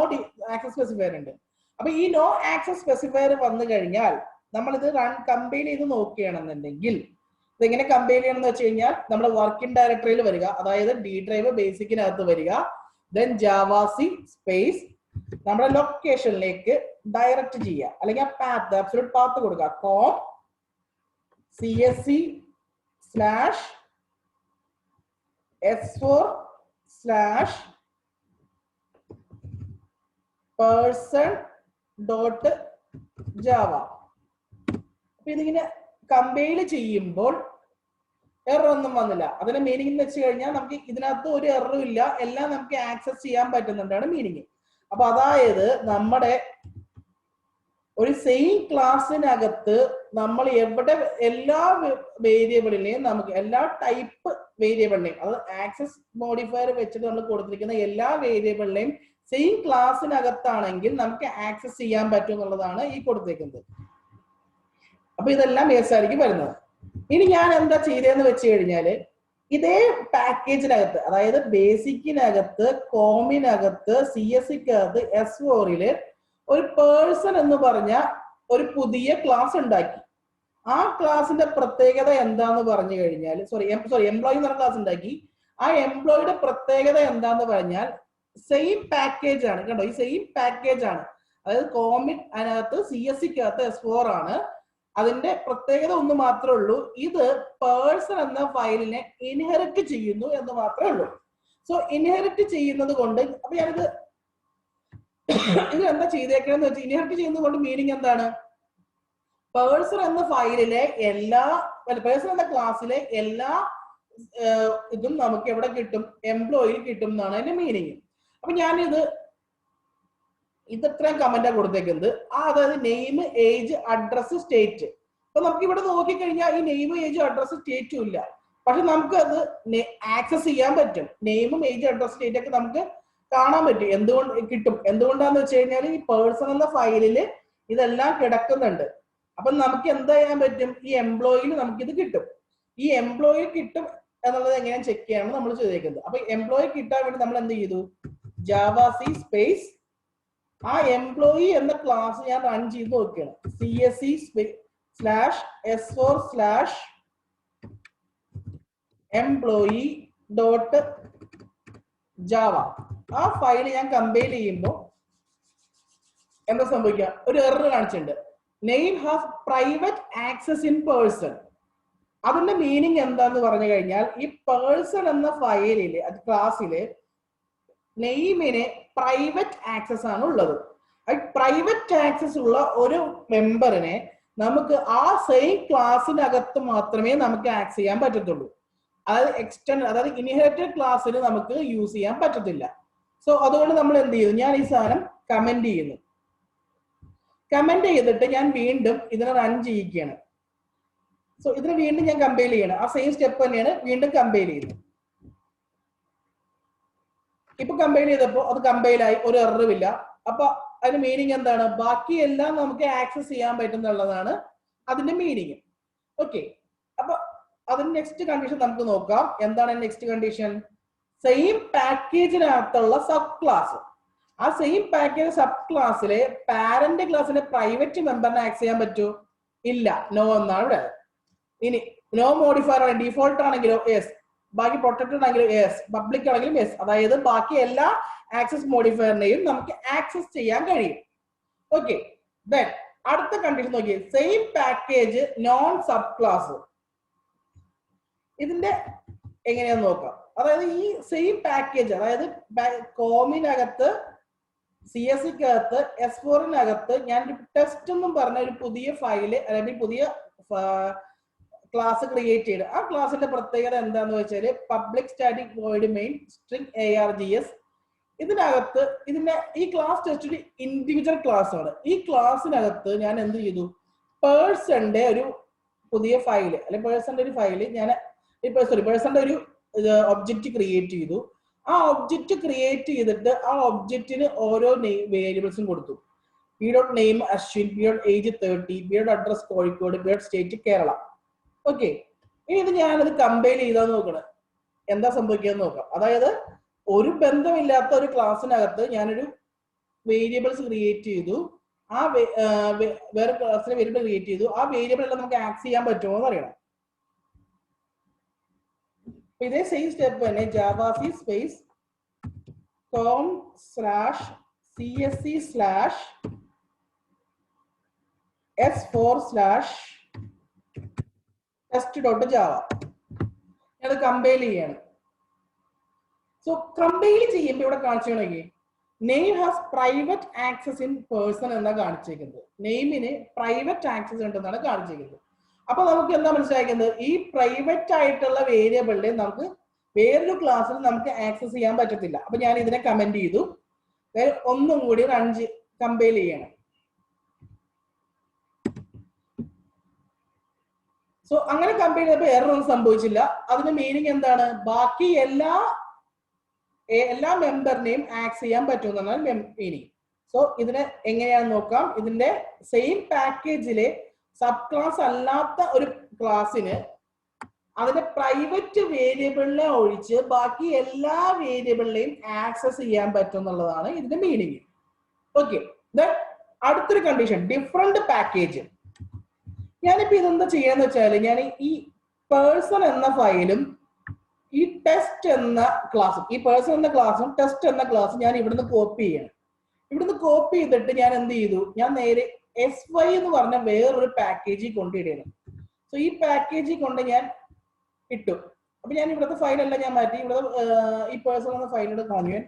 ആക്സസ് സ്പെസിഫയർ ഉണ്ട്. അപ്പൊ ഈ നോ ആക്സസ് സ്പെസിഫയർ വന്നു കഴിഞ്ഞാൽ നമ്മളിത് കമ്പൈൽ ചെയ്ത് നോക്കുകയാണെന്നുണ്ടെങ്കിൽ ഇതെങ്ങനെ കമ്പൈൽ ചെയ്യണമെന്ന് വെച്ച് കഴിഞ്ഞാൽ നമ്മൾ വർക്കിംഗ് ഡയറക്ടറിയിൽ വരിക, അതായത് ഡി ഡ്രൈവ് ബേസിക്കിനകത്ത് വരിക, ദെൻ ജാവാസി സ്പേസ് നമ്മുടെ ലൊക്കേഷനിലേക്ക് ഡയറക്റ്റ് ചെയ്യുക, അല്ലെങ്കിൽ ആ പാത്ത് അബ്സല്യൂട്ട് പാത്ത് കൊടുക്കുക. Com CSE/S4/person.java. അപ്പൊ ഇതിങ്ങനെ കമ്പൈൽ ചെയ്യുമ്പോൾ എറർ ഒന്നും വന്നില്ല. അതിന്റെ മീനിങ് എന്ന് വെച്ച് കഴിഞ്ഞാൽ നമുക്ക് ഇതിനകത്ത് ഒരു എററും ഇല്ല, എല്ലാം നമുക്ക് ആക്സസ് ചെയ്യാൻ പറ്റുന്നുണ്ടാണ് മീനിങ്. അപ്പൊ അതായത് നമ്മുടെ ഒരു സെയിം ക്ലാസ്സിനകത്ത് നമ്മൾ എവിടെ എല്ലാ വേരിയബിളിനെയും നമുക്ക് എല്ലാ ടൈപ്പ് വേരിയബിളിനെയും, അത് ആക്സസ് മോഡിഫയർ വെച്ചിട്ട് നമ്മൾ കൊടുത്തിരിക്കുന്ന എല്ലാ വേരിയബിളിനെയും സെയിം ക്ലാസ്സിനകത്താണെങ്കിൽ നമുക്ക് ആക്സസ് ചെയ്യാൻ പറ്റും എന്നുള്ളതാണ് ഈ കൊടുത്തേക്കുന്നത്. അപ്പൊ ഇതെല്ലാം യെസ് ആയിരിക്കും വരുന്നത്. ഇനി ഞാൻ എന്താ ചെയ്തതെന്ന് വെച്ച് കഴിഞ്ഞാല് ഇതേ പാക്കേജിനകത്ത്, അതായത് ബേസിക്കിനകത്ത്, കോമിനകത്ത്, CSCക്കകത്ത് S4 ഒരു പേഴ്സൺ എന്ന് പറഞ്ഞ ഒരു പുതിയ ക്ലാസ് ഉണ്ടാക്കി. ആ ക്ലാസിന്റെ പ്രത്യേകത എന്താന്ന് പറഞ്ഞു കഴിഞ്ഞാൽ, എംപ്ലോയി എന്ന് പറഞ്ഞ ക്ലാസ് ഉണ്ടാക്കി. ആ എംപ്ലോയിയുടെ പ്രത്യേകത എന്താന്ന് പറഞ്ഞാൽ സെയിം പാക്കേജ് ആണ്. കണ്ടോ, ഈ സെയിം പാക്കേജ് ആണ്. അതായത് കോമിൻ അതിനകത്ത് CSCക്കകത്ത് S4 ആണ്. അതിന്റെ പ്രത്യേകത ഒന്ന് മാത്രമേ ഉള്ളൂ, ഇത് പേഴ്സൺ എന്ന ഫയലിനെ ഇൻഹെറിറ്റ് ചെയ്യുന്നു എന്ന് മാത്രമേ ഉള്ളൂ. സോ ഇൻഹെറിറ്റ് ചെയ്യുന്നത് കൊണ്ട്, അപ്പൊ ഞാനിത് എന്താ ചെയ്തേക്കണെന്ന് വെച്ചാൽ, ഇൻഹെറിറ്റ് ചെയ്യുന്നത് കൊണ്ട് മീനിങ് എന്താണ്? പേഴ്സൺ എന്ന ഫയലിലെ പേഴ്സൺ എന്ന ക്ലാസ്സിലെ എല്ലാ ഇതും നമുക്ക് എവിടെ കിട്ടും? എംപ്ലോയി കിട്ടും എന്നാണ് അതിന്റെ മീനിങ്. അപ്പൊ ഞാനിത് ഇത്രയും കമന്റാ കൊടുത്തേക്കുന്നത്. അതായത് നെയിം, ഏജ്, അഡ്രസ്, സ്റ്റേറ്റ്. അപ്പൊ നമുക്ക് ഇവിടെ നോക്കിക്കഴിഞ്ഞാൽ ഈ നെയിം, ഏജ്, അഡ്രസ്, സ്റ്റേറ്റും ഇല്ല. പക്ഷെ നമുക്ക് അത് ആക്സസ് ചെയ്യാൻ പറ്റും. നെയിമും, ഏജ്, അഡ്രസ്, സ്റ്റേറ്റ് ഒക്കെ നമുക്ക് കാണാൻ പറ്റും. എന്തുകൊണ്ടാന്ന് വെച്ച് കഴിഞ്ഞാൽ ഈ പേഴ്സൺ എന്ന ഫയലില് ഇതെല്ലാം കിടക്കുന്നുണ്ട്. അപ്പൊ നമുക്ക് എന്താ ചെയ്യാൻ പറ്റും? ഈ എംപ്ലോയിയിൽ നമുക്കിത് കിട്ടും. ഈ എംപ്ലോയി കിട്ടും എന്നുള്ളത് എങ്ങനെ ചെക്ക് ചെയ്യാനാണ് നമ്മൾ ചെയ്തേക്കുന്നത്. അപ്പൊ എംപ്ലോയി കിട്ടാൻ വേണ്ടി നമ്മൾ എന്ത് ചെയ്തു? ജാവാസി സ്പേസ് ആ എംപ്ലോയി എന്ന ക്ലാസ് ഞാൻ റൺ ചെയ്ത് നോക്കുകയാണ്. CSC/S4/employee.java ആ ഫയൽ ഞാൻ കമ്പൈൽ ചെയ്യുമ്പോൾ എന്താ സംഭവിക്കുക? ഒരു എറർ കാണിച്ചിട്ടുണ്ട്. Name has private access in person. അതിന്റെ മീനിങ് എന്താന്ന് പറഞ്ഞു കഴിഞ്ഞാൽ, ഈ പേഴ്സൺ എന്ന ഫയലില് ക്ലാസ്സില് നെയിമിന് പ്രൈവറ്റ് ആക്സസ് ആണ് ഉള്ളത്. പ്രൈവറ്റ് ആക്സസ് ഉള്ള ഒരു മെമ്പറിനെ നമുക്ക് ആ സെയിം ക്ലാസ്സിനകത്ത് മാത്രമേ നമുക്ക് ആക്സസ് ചെയ്യാൻ പറ്റത്തുള്ളൂ. അതായത് ഇൻഹെറിറ്റഡ് ക്ലാസ്സിന് നമുക്ക് യൂസ് ചെയ്യാൻ പറ്റത്തില്ല. സോ അതുകൊണ്ട് നമ്മൾ എന്ത് ചെയ്യുന്നു? ഞാൻ ഈ സാധനം കമന്റ് ചെയ്യുന്നു. കമന്റ് ചെയ്തിട്ട് ഞാൻ വീണ്ടും ഇതിനെ റൺ ചെയ്യിക്കുകയാണ്. സോ ഇതിന് വീണ്ടും ഞാൻ കമ്പൈൽ ചെയ്യണം. ആ സെയിം സ്റ്റെപ്പ് തന്നെയാണ് വീണ്ടും കമ്പൈൽ ചെയ്യുന്നത്. ഇപ്പൊ കമ്പൈൽ ചെയ്തപ്പോ അത് കമ്പൈലായി, ഒരു എററുമില്ല. അപ്പൊ അതിന്റെ മീനിങ് എന്താണ്? ബാക്കിയെല്ലാം നമുക്ക് ആക്സസ് ചെയ്യാൻ പറ്റുന്നുള്ളതാണ് അതിന്റെ മീനിങ്. ഓക്കെ, അപ്പൊ അതിന് നെക്സ്റ്റ് കണ്ടീഷൻ നമുക്ക് നോക്കാം. എന്താണ് നെക്സ്റ്റ് കണ്ടീഷൻ? സെയിം പാക്കേജിനകത്തുള്ള സബ് ക്ലാസ്. ആ സെയിം പാക്കേജ് സബ് ക്ലാസ്സിലെ പാരന്റ് ക്ലാസ്സിലെ പ്രൈവറ്റ് മെമ്പറിനെ ആക്സസ് ചെയ്യാൻ പറ്റൂ? ഇല്ല, നോ എന്നാണ് ഇവിടെ. ഇനി നോ മോഡിഫയർ ആണ്. ഡിഫോൾട്ട് ആണെങ്കിലോ യെസ്, ബാക്കി പ്രൊട്ടക്റ്റഡ് ആണെങ്കിലും യെസ്, പബ്ലിക് ആണെങ്കിലും യെസ്. അതായത് ബാക്കി എല്ലാ ആക്സസ് മോഡിഫയറിനെയും നമുക്ക് ആക്സസ് ചെയ്യാൻ കഴിയും. ഓക്കെ, ദെൻ അടുത്ത കണ്ടീഷൻ നോക്കിയേ. Same package non sub class. ഇതിന്റെ എങ്ങനെയാന്ന് നോക്കാം. അതായത് ഈ സെയിം പാക്കേജ്, അതായത് കോമിനകത്ത്, CSCക്കകത്ത്, S4-നകത്ത് ഞാൻ ടെസ്റ്റ് എന്നും പറഞ്ഞ ഒരു പുതിയ ഫയല് അല്ലെങ്കിൽ പുതിയ ക്ലാസ് ക്രിയേറ്റ് ചെയ്ത്, ആ ക്ലാസിന്റെ പ്രത്യേകത എന്താന്ന് വെച്ചാൽ public static void main string ARGS. ഇതിനകത്ത് ഈ ക്ലാസ് ടെസ്റ്റ് ഇൻഡിവിജ്വൽ ക്ലാസ് ആണ്. ഈ ക്ലാസ്സിനകത്ത് ഞാൻ എന്ത് ചെയ്തു? പേഴ്സന്റെ ഒരു പുതിയ ഫയല് അല്ലെങ്കിൽ പേഴ്സന്റെ ഒരു ഫയല് ഞാൻ പേഴ്സന്റെ ഒരു ഒബ്ജക്റ്റ് ക്രിയേറ്റ് ചെയ്തു. ആ ഒബ്ജക്റ്റ് ക്രിയേറ്റ് ചെയ്തിട്ട് ആ ഒബ്ജക്റ്റിന് ഓരോ വേരിയബിൾസും കൊടുത്തു. P.name Ashwin, P.age 30, P.address Kozhikode, P.state Kerala. Okay, ഇനി ഇത് ഞാനത് കമ്പൈൽ ചെയ്താൽ നോക്കണം എന്താ സംഭവിക്കുക നോക്കാം. അതായത് ഒരു ബന്ധമില്ലാത്ത ഒരു ക്ലാസ്സിനകത്ത് ഞാനൊരു വേരിയബിൾസ് ക്രിയേറ്റ് ചെയ്തു. ആ വേറെ ക്ലാസ്സിലെ വേരിയബിൾ ക്രിയേറ്റ് ചെയ്തു. ആ വേരിയബിൾ എല്ലാം നമുക്ക് ആക്സസ് ചെയ്യാൻ പറ്റുമോ എന്ന് അറിയണം. ഇതേ സെയിം സ്റ്റെപ്പ് തന്നെ ജാവാസി സ്പേസ് com/csc/s4/test.java ഞാനത് കമ്പൈൽ ചെയ്യാണ്. സോ കമ്പൈൽ ചെയ്യുമ്പോൾ ഇവിടെ കാണിച്ചു name has private access in person എന്നാണ് കാണിച്ചേക്കുന്നത്. നെയിമിന് പ്രൈവറ്റ് ആക്സസ് ഉണ്ടെന്നാണ് കാണിച്ചേക്കുന്നത്. അപ്പൊ നമുക്ക് എന്താ മനസ്സിലാക്കുന്നത്? ഈ പ്രൈവറ്റ് ആയിട്ടുള്ള വേരിയബിളിനെ നമുക്ക് വേറൊരു ക്ലാസ്സിൽ നമുക്ക് ആക്സസ് ചെയ്യാൻ പറ്റത്തില്ല. അപ്പൊ ഞാൻ ഇതിനെ കമന്റ് ചെയ്തു. ഒന്നും കൂടി കമ്പൈൽ ചെയ്യണം. സോ അങ്ങനെ കമ്പൈൽ ചെയ്തപ്പോൾ എറർ ഒന്നും സംഭവിച്ചില്ല. അതിന്റെ മീനിങ് എന്താണ്? ബാക്കി എല്ലാ മെമ്പറിനെയും ആക്സസ് ചെയ്യാൻ പറ്റുമെന്നാണ് മീനിങ്. സോ ഇതിനെ എങ്ങനെയാണെന്ന് നോക്കാം. ഇതിന്റെ സെയിം പാക്കേജിലെ സബ് ക്ലാസ് അല്ലാത്ത ഒരു ക്ലാസ്സിന് അതിന്റെ പ്രൈവറ്റ് വേരിയബിളിനെ ഒഴിച്ച് ബാക്കി എല്ലാ വേരിയബിളിലെയും ആക്സസ് ചെയ്യാൻ പറ്റും എന്നുള്ളതാണ് ഇതിന്റെ മീനിങ്. ഓക്കെ, അടുത്തൊരു കണ്ടീഷൻ ഡിഫറെന്റ് പാക്കേജ്. ഞാനിപ്പോ ഇതെന്താ ചെയ്യാന്ന് വെച്ചാല് ഞാൻ ഈ പേഴ്സൺ എന്ന ഫയലും ഈ ടെസ്റ്റ് എന്ന ക്ലാസ്സും ഈ പേഴ്സൺ എന്ന ക്ലാസ്സും ടെസ്റ്റ് എന്ന ക്ലാസ്സും ഞാൻ ഇവിടുന്ന് കോപ്പി ചെയ്യണം. ഇവിടുന്ന് കോപ്പി ചെയ്തിട്ട് ഞാൻ എന്ത് ചെയ്തു, ഞാൻ നേരെ SY എന്ന് പറഞ്ഞ വേറൊരു പാക്കേജിൽ കൊണ്ടിടണം. സോ ഈ പാക്കേജിൽ കൊണ്ട് ഞാൻ ഇട്ടു. അപ്പൊ ഞാൻ ഇവിടുത്തെ ഫയലെല്ലാം ഞാൻ മാറ്റി. ഇവിടെ ഈ പേഴ്സൺ എന്ന ഫയലിന്റെ കോൺവെൻ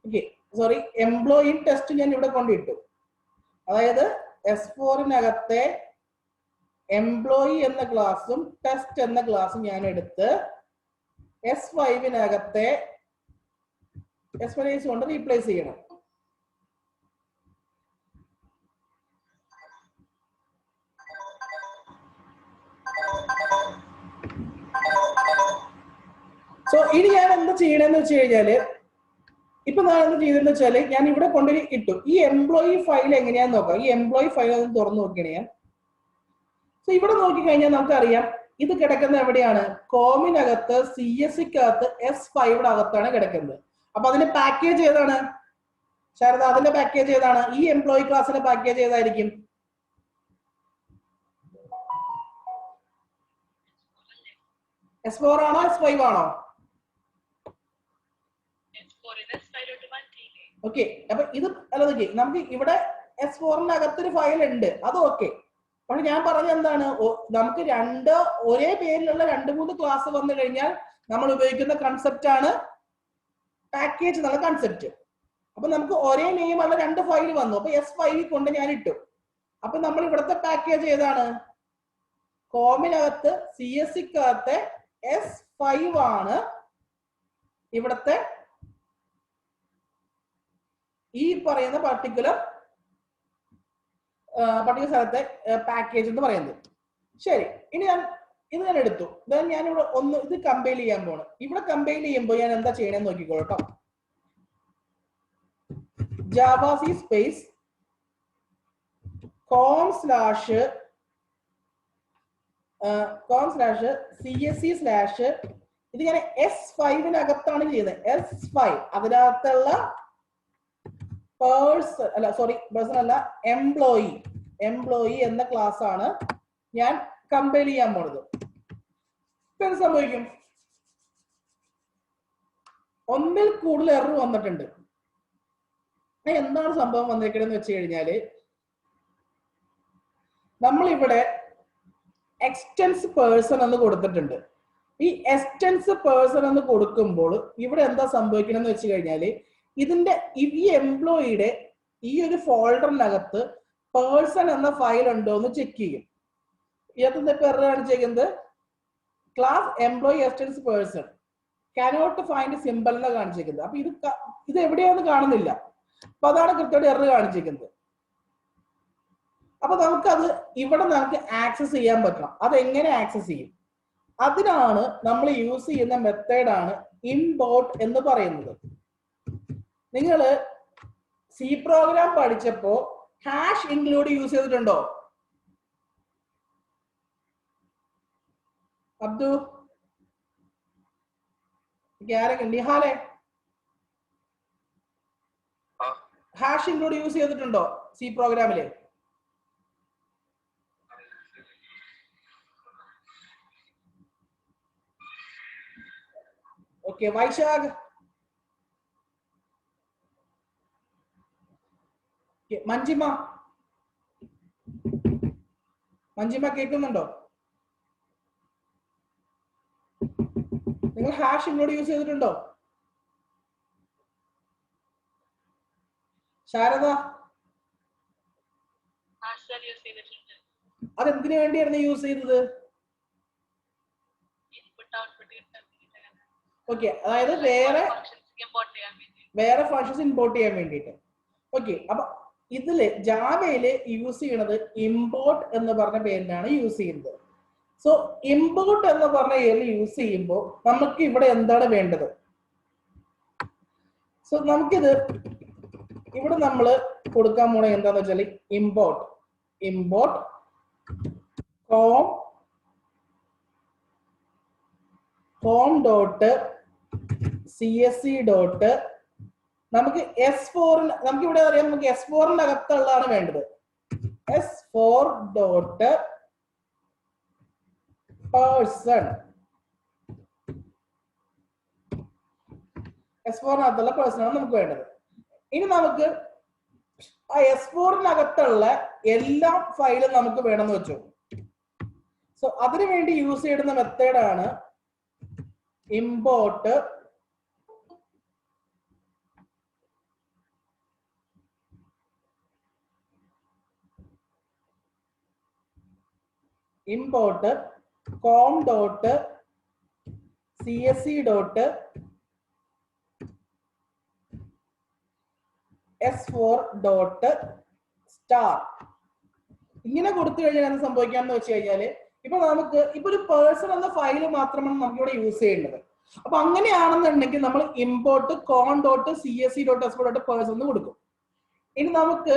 ഓക്കെ സോറി എംപ്ലോയി ടെസ്റ്റ് ഞാൻ ഇവിടെ കൊണ്ടിട്ടു. അതായത് S4-നകത്തെ എംപ്ലോയി എന്ന ക്ലാസ്സും ടെസ്റ്റ് എന്ന ക്ലാസ്സും ഞാൻ എടുത്ത് S5-നകത്തെ S5 കൊണ്ട് റീപ്ലേസ് ചെയ്യണം. സോ ഇനി ഞാൻ എന്താ ചെയ്യണമെന്ന് വെച്ച് കഴിഞ്ഞാല് ഇപ്പൊ ഞാൻ എന്താ ചെയ്തെന്ന് വെച്ചാല് ഞാൻ ഇവിടെ കൊണ്ടുപോയി ഇട്ടു. ഈ എംപ്ലോയി ഫയൽ എങ്ങനെയാന്ന് നോക്കാം. ഈ എംപ്ലോയി ഫയൽ ഒന്ന് തുറന്നു നോക്കിയാണ് ഞാൻ. സോ ഇവിടെ നോക്കിക്കഴിഞ്ഞാൽ നമുക്കറിയാം ഇത് കിടക്കുന്നത് എവിടെയാണ്, കോമിനകത്ത് CSCക്കകത്ത് S5-അകത്താണ് കിടക്കുന്നത്. അപ്പൊ അതിന്റെ പാക്കേജ് ഏതാണ് ശാരദ? അതിന്റെ പാക്കേജ് ഏതാണ്? ഈ എംപ്ലോയി ക്ലാസ്സിന്റെ പാക്കേജ് ഏതായിരിക്കും? S4 ആണോ S5 ആണോ? ഓക്കെ, അപ്പൊ ഇത് അല്ല നമുക്ക് ഇവിടെ S4-നകത്തൊരു ഫയൽ ഉണ്ട്, അത് ഓക്കെ. പക്ഷെ ഞാൻ പറഞ്ഞ എന്താണ്, നമുക്ക് ഒരേ പേരിലുള്ള 2-3 ക്ലാസ് വന്നു കഴിഞ്ഞാൽ നമ്മൾ ഉപയോഗിക്കുന്ന കൺസെപ്റ്റ് ആണ് പാക്കേജ് എന്നുള്ള കൺസെപ്റ്റ്. അപ്പൊ നമുക്ക് ഒരേ നെയിം ഉള്ള 2 ഫയൽ വന്നു. അപ്പൊ S5 കൊണ്ട് ഞാൻ ഇട്ടു. അപ്പൊ നമ്മൾ ഇവിടുത്തെ പാക്കേജ് ഏതാണ്? കോമിനകത്ത് CSCക്കകത്തെ S5 ആണ് ഇവിടുത്തെ ഈ പറയുന്ന പർട്ടിക്കുലർ സ്ഥലത്തെ പാക്കേജ് എന്ന് പറയുന്നത്. ശരി, ഇനി ഞാൻ എടുത്തു. ഞാൻ ഇവിടെ ഒന്ന് ഇത് കമ്പൈൽ ചെയ്യാൻ പോണ്. ഇവിടെ കമ്പൈൽ ചെയ്യുമ്പോൾ ഞാൻ എന്താ ചെയ്യണമെന്ന് നോക്കിക്കോളൂ. ജാവാസി സ്പേസ് com/CSC/ ഇത് ഞാൻ S5-നകത്താണ് ചെയ്യുന്നത്. S5 അതിനകത്തുള്ള എംപ്ലോയി എന്ന ക്ലാസ് ആണ് ഞാൻ കമ്പൈൽ ചെയ്യാൻ പോണത്. ഇപ്പൊ എന്ത് സംഭവിക്കും? ഒന്നിൽ കൂടുതൽ എറർ വന്നിട്ടുണ്ട്. എന്താണ് സംഭവം വന്നിരിക്കണെന്ന് വെച്ച് കഴിഞ്ഞാല് നമ്മളിവിടെ എക്സ്റ്റൻസ് പേഴ്സൺ എന്ന് കൊടുത്തിട്ടുണ്ട്. ഈ എക്സ്റ്റൻസ് പേഴ്സൺ എന്ന് കൊടുക്കുമ്പോൾ ഇവിടെ എന്താ സംഭവിക്കണമെന്ന് വെച്ച് കഴിഞ്ഞാല് ഈ എംപ്ലോയിയുടെ ഈ ഒരു ഫോൾഡറിനകത്ത് പേഴ്സൺ എന്ന ഫയൽ ഉണ്ടോ എന്ന് ചെക്ക് ചെയ്യും. ഇതിന്റെ പേര് കാണിച്ചേക്കുന്നത് class employee extends person cannot find simple എന്ന് കാണിച്ചേക്കുന്നത്. അപ്പൊ ഇത് എവിടെയാന്ന് കാണുന്നില്ല. അപ്പൊ അതാണ് കൃത്യമായിട്ട് എറർ കാണിച്ചേക്കുന്നത്. അപ്പൊ നമുക്കത് ഇവിടെ നമുക്ക് ആക്സസ് ചെയ്യാൻ പറ്റണം. അതെങ്ങനെ ആക്സസ് ചെയ്യും? അതിനാണ് നമ്മൾ യൂസ് ചെയ്യുന്ന മെത്തേഡാണ് ഇമ്പോർട്ട് എന്ന് പറയുന്നത്. നിങ്ങൾ C പ്രോഗ്രാം പഠിച്ചപ്പോ ഹാഷ് ഇൻക്ലൂഡ് യൂസ് ചെയ്തിട്ടുണ്ടോ? അബ്ദു, നിഹാലെ, ഹാഷ് ഇൻക്ലൂഡ് യൂസ് ചെയ്തിട്ടുണ്ടോ C പ്രോഗ്രാമില്? ഓക്കെ, വൈശാഖ്, മഞ്ജിമ കേൾക്കുന്നുണ്ടോ? നിങ്ങൾ ഹാഷ് ഇൻക്ലൂഡ് യൂസ് ചെയ്തിട്ടുണ്ടോ? ശാരദ, അതെന്തിനു വേണ്ടിയായിരുന്നു യൂസ് ചെയ്തത്? ഓക്കെ, അതായത് വേറെ ഫങ്ഷൻസ് ഇമ്പോർട്ട് ചെയ്യാൻ വേണ്ടിയിട്ട്. ഓക്കെ, അപ്പൊ ഇതില് ജാവയില് യൂസ് ചെയ്യണത് ഇമ്പോർട്ട് എന്ന് പറഞ്ഞ പേരിലാണ് യൂസ് ചെയ്യുന്നത്. സോ ഇമ്പോർട്ട് എന്ന് പറഞ്ഞ പേരിൽ യൂസ് ചെയ്യുമ്പോൾ നമുക്ക് ഇവിടെ എന്താണ് വേണ്ടത്? സോ നമുക്കിത് ഇവിടെ നമ്മൾ കൊടുക്കാൻ പോണ എന്താന്ന് വെച്ചാൽ import com com dot csc dot നമുക്ക് S4 നമുക്ക് ഇവിടെ അറിയാം നമുക്ക് S4 അകത്തുള്ളതാണ് വേണ്ടത്. S4 dot person S4 അകത്തുള്ള പേഴ്സൺ ആണ് നമുക്ക് വേണ്ടത്. ഇനി നമുക്ക് ആ S4 അകത്തുള്ള എല്ലാ ഫയലും നമുക്ക് വേണമെന്ന് വെച്ചു. സോ അതിനു വേണ്ടി യൂസ് ചെയ്യുന്ന മെത്തേഡ് ആണ് import com dot csc dot S4 dot star ഇങ്ങനെ കൊടുത്തു കഴിഞ്ഞാൽ എന്ത് സംഭവിക്കാന്ന് വെച്ച് കഴിഞ്ഞാല് ഇപ്പൊ നമുക്ക് ഇപ്പൊ ഒരു പേഴ്സൺ എന്ന ഫയല് മാത്രമാണ് നമുക്ക് ഇവിടെ യൂസ് ചെയ്യേണ്ടത്. അപ്പൊ അങ്ങനെയാണെന്നുണ്ടെങ്കിൽ നമ്മൾ import com dot csc dot s4 dot person എന്ന് കൊടുക്കും. ഇനി നമുക്ക്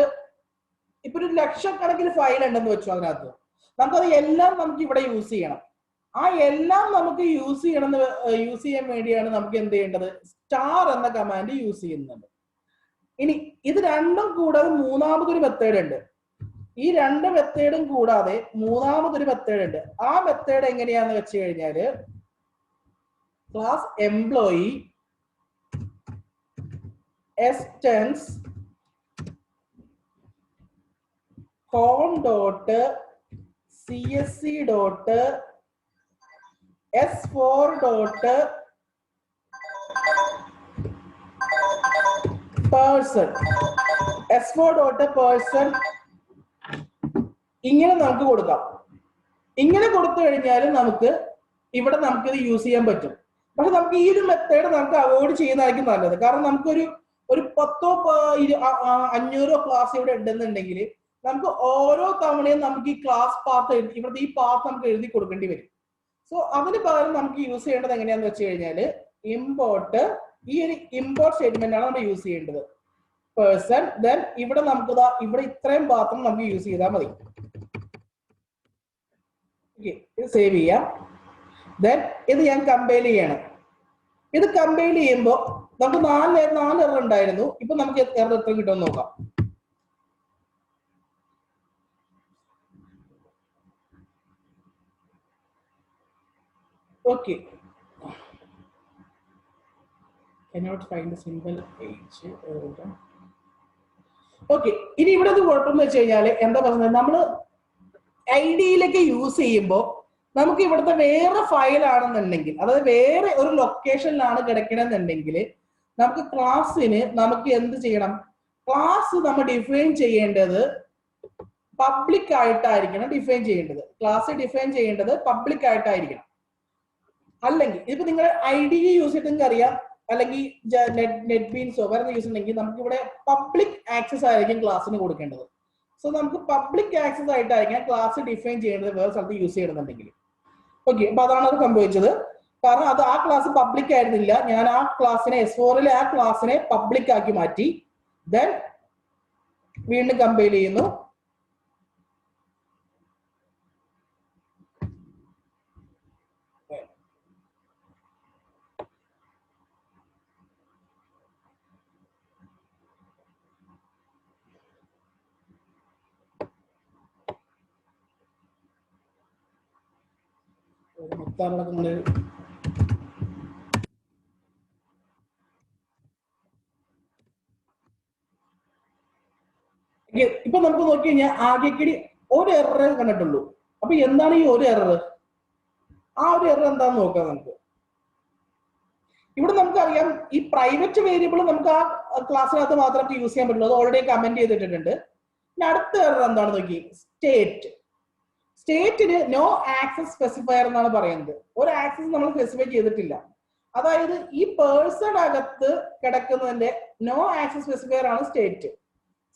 ഇപ്പൊ ഒരു ലക്ഷക്കണക്കിന് ഫയൽ ഉണ്ടെന്ന് വെച്ചു, അതിനകത്ത് നമുക്കത് എല്ലാം നമുക്ക് ഇവിടെ യൂസ് ചെയ്യണം. ആ എല്ലാം നമുക്ക് യൂസ് ചെയ്യാൻ വേണ്ടിയാണ് നമുക്ക് എന്ത് ചെയ്യേണ്ടത്, സ്റ്റാർ എന്ന കമാൻഡ് യൂസ് ചെയ്യുന്നുണ്ട്. ഇനി ഇത് രണ്ടും കൂടാതെ മൂന്നാമതൊരു മെത്തേഡ് ഉണ്ട്. ഈ രണ്ട് മെത്തേഡും കൂടാതെ മൂന്നാമതൊരു മെത്തേഡ് ഉണ്ട്. ആ മെത്തേഡ് എങ്ങനെയാന്ന് വെച്ച് കഴിഞ്ഞാല് class employee extends com dot csc dot s4 dot person s4 dot person ഇങ്ങനെ നമുക്ക് കൊടുക്കാം. ഇങ്ങനെ കൊടുത്തു കഴിഞ്ഞാൽ നമുക്ക് ഇവിടെ നമുക്കിത് യൂസ് ചെയ്യാൻ പറ്റും. പക്ഷെ നമുക്ക് ഈ ഒരു മെത്തേഡ് നമുക്ക് അവോയ്ഡ് ചെയ്യുന്നതായിരിക്കും നല്ലത്. കാരണം നമുക്കൊരു 10 500 ക്ലാസ് ഇവിടെ ഉണ്ടെന്നുണ്ടെങ്കിൽ നമുക്ക് ഓരോ തവണയും നമുക്ക് ഈ ക്ലാസ് പാത്ത് ഇവിടുത്തെ ഈ പാത്ത് നമുക്ക് എഴുതി കൊടുക്കേണ്ടി വരും. സോ അതിന് പകരം നമുക്ക് യൂസ് ചെയ്യേണ്ടത് എങ്ങനെയാന്ന് വെച്ച് കഴിഞ്ഞാല് ഇമ്പോർട്ട് ഈ ഒരു ഇമ്പോർട്ട് സ്റ്റേറ്റ്മെന്റ് ആണ് നമ്മൾ യൂസ് ചെയ്യേണ്ടത്. പേഴ്സൺ ദെൻ ഇവിടെ നമുക്ക് ഇവിടെ ഇത്രയും പാത്രം നമുക്ക് യൂസ് ചെയ്താൽ മതി. ഇത് സേവ് ചെയ്യാം. ദെൻ ഇത് ഞാൻ കമ്പൈൽ ചെയ്യണം. ഇത് കമ്പൈൽ ചെയ്യുമ്പോൾ നമുക്ക് 4 എറർ ഉണ്ടായിരുന്നു. ഇപ്പൊ നമുക്ക് എറർ എത്ര കിട്ടുമെന്ന് നോക്കാം. Okay. Cannot find a single page. Okay. ഇനി ഇവിടെ കുഴപ്പമെന്ന് വെച്ച് കഴിഞ്ഞാല് എന്താ പറയുന്നത്, നമ്മള് ഐഡിയിലേക്ക് യൂസ് ചെയ്യുമ്പോൾ നമുക്ക് ഇവിടുത്തെ വേറെ ഫയൽ ആണെന്നുണ്ടെങ്കിൽ, അതായത് വേറെ ഒരു ലൊക്കേഷനിലാണ് കിടക്കണമെന്നുണ്ടെങ്കിൽ നമുക്ക് ക്ലാസ്സിന് നമുക്ക് എന്ത് ചെയ്യണം, ക്ലാസ് നമ്മൾ ഡിഫൈൻ ചെയ്യേണ്ടത് പബ്ലിക് ആയിട്ടായിരിക്കണം ഡിഫൈൻ ചെയ്യേണ്ടത്. ക്ലാസ് ഡിഫൈൻ ചെയ്യേണ്ടത് പബ്ലിക് ആയിട്ടായിരിക്കണം. അല്ലെങ്കിൽ ഇപ്പൊ നിങ്ങൾ ഐഡി യൂസ് ചെയ്തിട്ട് നിങ്ങൾക്ക് അറിയാം, അല്ലെങ്കിൽ നെറ്റ് ബീൻസോ വേറെ യൂസ് ഉണ്ടെങ്കിൽ നമുക്ക് ഇവിടെ പബ്ലിക് ആക്സസ് ആയിരിക്കും ക്ലാസ്സിന് കൊടുക്കേണ്ടത്. സോ നമുക്ക് പബ്ലിക് ആക്സസ് ആയിട്ടായിരിക്കാം ക്ലാസ് ഡിഫൈൻ ചെയ്യേണ്ടത് വേറെ സ്ഥലത്ത് യൂസ് ചെയ്യണമെന്നുണ്ടെങ്കിൽ. ഓക്കെ, അപ്പൊ അതാണ് അത് സംഭവിച്ചത്. കാരണം അത് ആ ക്ലാസ് പബ്ലിക് ആയിരുന്നില്ല. ഞാൻ ആ ക്ലാസ്സിനെ S4 ആ ക്ലാസ്സിനെ പബ്ലിക് ആക്കി മാറ്റി. ദെൻ വീണ്ടും കമ്പൈൽ ചെയ്യുന്നു. ഇപ്പൊ നമുക്ക് നോക്കി കഴിഞ്ഞാൽ ആകെക്കിടി ഒരു എറർ കണ്ടിട്ടുള്ളൂ. അപ്പൊ എന്താണ് ഈ ഒരു എറർ? ആ ഒരു എറർ എന്താന്ന് നോക്കാം നമുക്ക്. ഇവിടെ നമുക്കറിയാം ഈ പ്രൈവറ്റ് വേരിയബിൾ നമുക്ക് ആ ക്ലാസ്സിനകത്ത് മാത്രമേ യൂസ് ചെയ്യാൻ പറ്റുള്ളൂ. അത് ഓൾറെഡി കമന്റ് ചെയ്തിട്ടുണ്ട്. പിന്നെ അടുത്ത എറർ എന്താണ് നോക്കി, സ്റ്റേറ്റ്. സ്റ്റേറ്റിന് നോ ആക്സസ് സ്പെസിഫയർ എന്നാണ് പറയുന്നത്. ഒരു ആക്സസ് നമ്മൾ സ്പെസിഫൈ ചെയ്തിട്ടില്ല. അതായത് ഈ പേഴ്സൺ അകത്ത് കിടക്കുന്നതിന്റെ നോ ആക്സസ് സ്പെസിഫയർ ആണ് സ്റ്റേറ്റ്.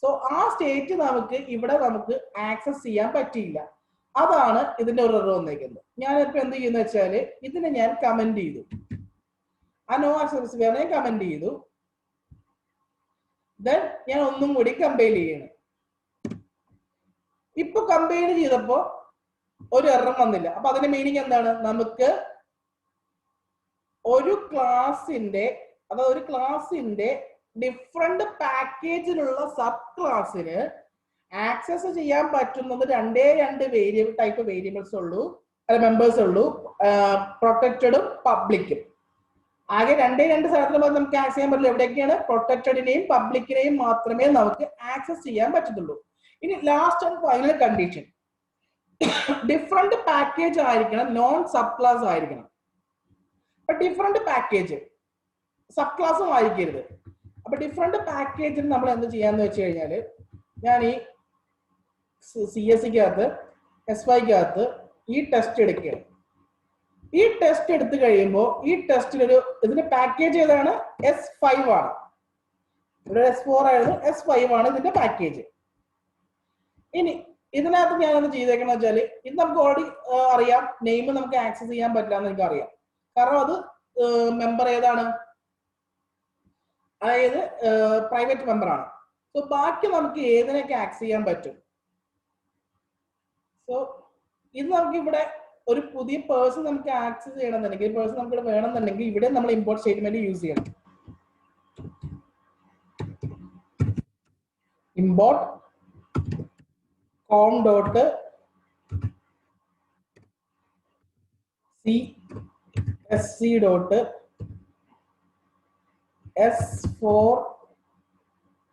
സോ ആ സ്റ്റേറ്റ് നമുക്ക് ഇവിടെ നമുക്ക് ആക്സസ് ചെയ്യാൻ പറ്റിയില്ല. അതാണ് ഇതിന്റെ ഒരു എറർ വന്നേക്കുന്നത്. ഞാനിപ്പോ എന്ത് ചെയ്യുന്ന വെച്ചാല് ഇതിനെ ഞാൻ കമന്റ് ചെയ്തു. ആ നോ ആക്സസ് സ്പെസിഫയറിനെ കമന്റ് ചെയ്തു. ദെൻ ഞാൻ ഒന്നും കൂടി കമ്പൈൽ ചെയ്യണം. ഇപ്പൊ കമ്പൈൽ ചെയ്തപ്പോ ഒരു എററും വന്നില്ല. അപ്പൊ അതിന്റെ മീനിങ് എന്താണ്, നമുക്ക് ഒരു ക്ലാസിന്റെ അതായത് ഒരു ക്ലാസിന്റെ ഡിഫറെന്റ് പാക്കേജിലുള്ള സബ് ക്ലാസ്സിന് ആക്സസ് ചെയ്യാൻ പറ്റുന്നത് രണ്ടേ രണ്ട് ടൈപ്പ് വേരിയബിൾസ് ഉള്ളൂ, മെമ്പേഴ്സ് ഉള്ളൂ, പ്രൊട്ടക്റ്റഡും പബ്ലിക്കും. ആകെ രണ്ടേ രണ്ട് സ്ഥലത്തിൽ നമുക്ക് ആക്സസ് ചെയ്യാൻ പറ്റില്ല. എവിടെയൊക്കെയാണ്? പ്രൊട്ടക്റ്റഡിനെയും പബ്ലിക്കിനെയും മാത്രമേ നമുക്ക് ആക്സസ് ചെയ്യാൻ പറ്റത്തുള്ളൂ. ഇനി last and final condition, different package ആയിരിക്കണം, നോൺ സബ് ക്ലാസ് ആയിരിക്കണം. അപ്പൊ ഡിഫറെന്റ് പാക്കേജ്, സബ് ക്ലാസ്സും ആയിരിക്കരുത്. അപ്പൊ ഡിഫറെന്റ് പാക്കേജിൽ നമ്മൾ എന്ത് ചെയ്യാന്ന് വെച്ച് കഴിഞ്ഞാല്, ഞാൻ ഈ CSEക്കകത്ത് SYക്കകത്ത് ഈ ടെസ്റ്റ് എടുക്കുകയാണ്. ഈ ടെസ്റ്റ് എടുത്തു കഴിയുമ്പോൾ ഈ ടെസ്റ്റിലൊരു ഇതിന്റെ പാക്കേജ് ഏതാണ്? S5 ആണ്. ഇവിടെ S4 ആയിരുന്നു, S5 ആണ് ഇതിന്റെ പാക്കേജ്. ഇനി ഇതിനകത്ത് ഞാനൊന്ന് ചെയ്തേക്കണെന്ന് വെച്ചാൽ, ഇത് നമുക്ക് ഓൾറെഡി അറിയാം, നെയിം നമുക്ക് ആക്സസ് ചെയ്യാൻ പറ്റില്ല എന്ന് എനിക്ക് അറിയാം. കാരണം അത് മെമ്പർ ഏതാണ്? അതായത് പ്രൈവറ്റ് മെമ്പർ ആണ്. സോ ബാക്കി നമുക്ക് ഏതിനൊക്കെ ആക്സസ് ചെയ്യാൻ പറ്റും? സോ ഇത് നമുക്ക് ഇവിടെ ഒരു പുതിയ പേഴ്സൺ നമുക്ക് ആക്സസ് ചെയ്യണമെന്നുണ്ടെങ്കിൽ, ഒരു പേഴ്സൺ നമുക്ക് ഇവിടെ വേണമെന്നുണ്ടെങ്കിൽ ഇവിടെ നമ്മൾ ഇമ്പോർട്ട് സ്റ്റേറ്റ്മെന്റ് യൂസ് ചെയ്യണം. Import com dot csc dot s4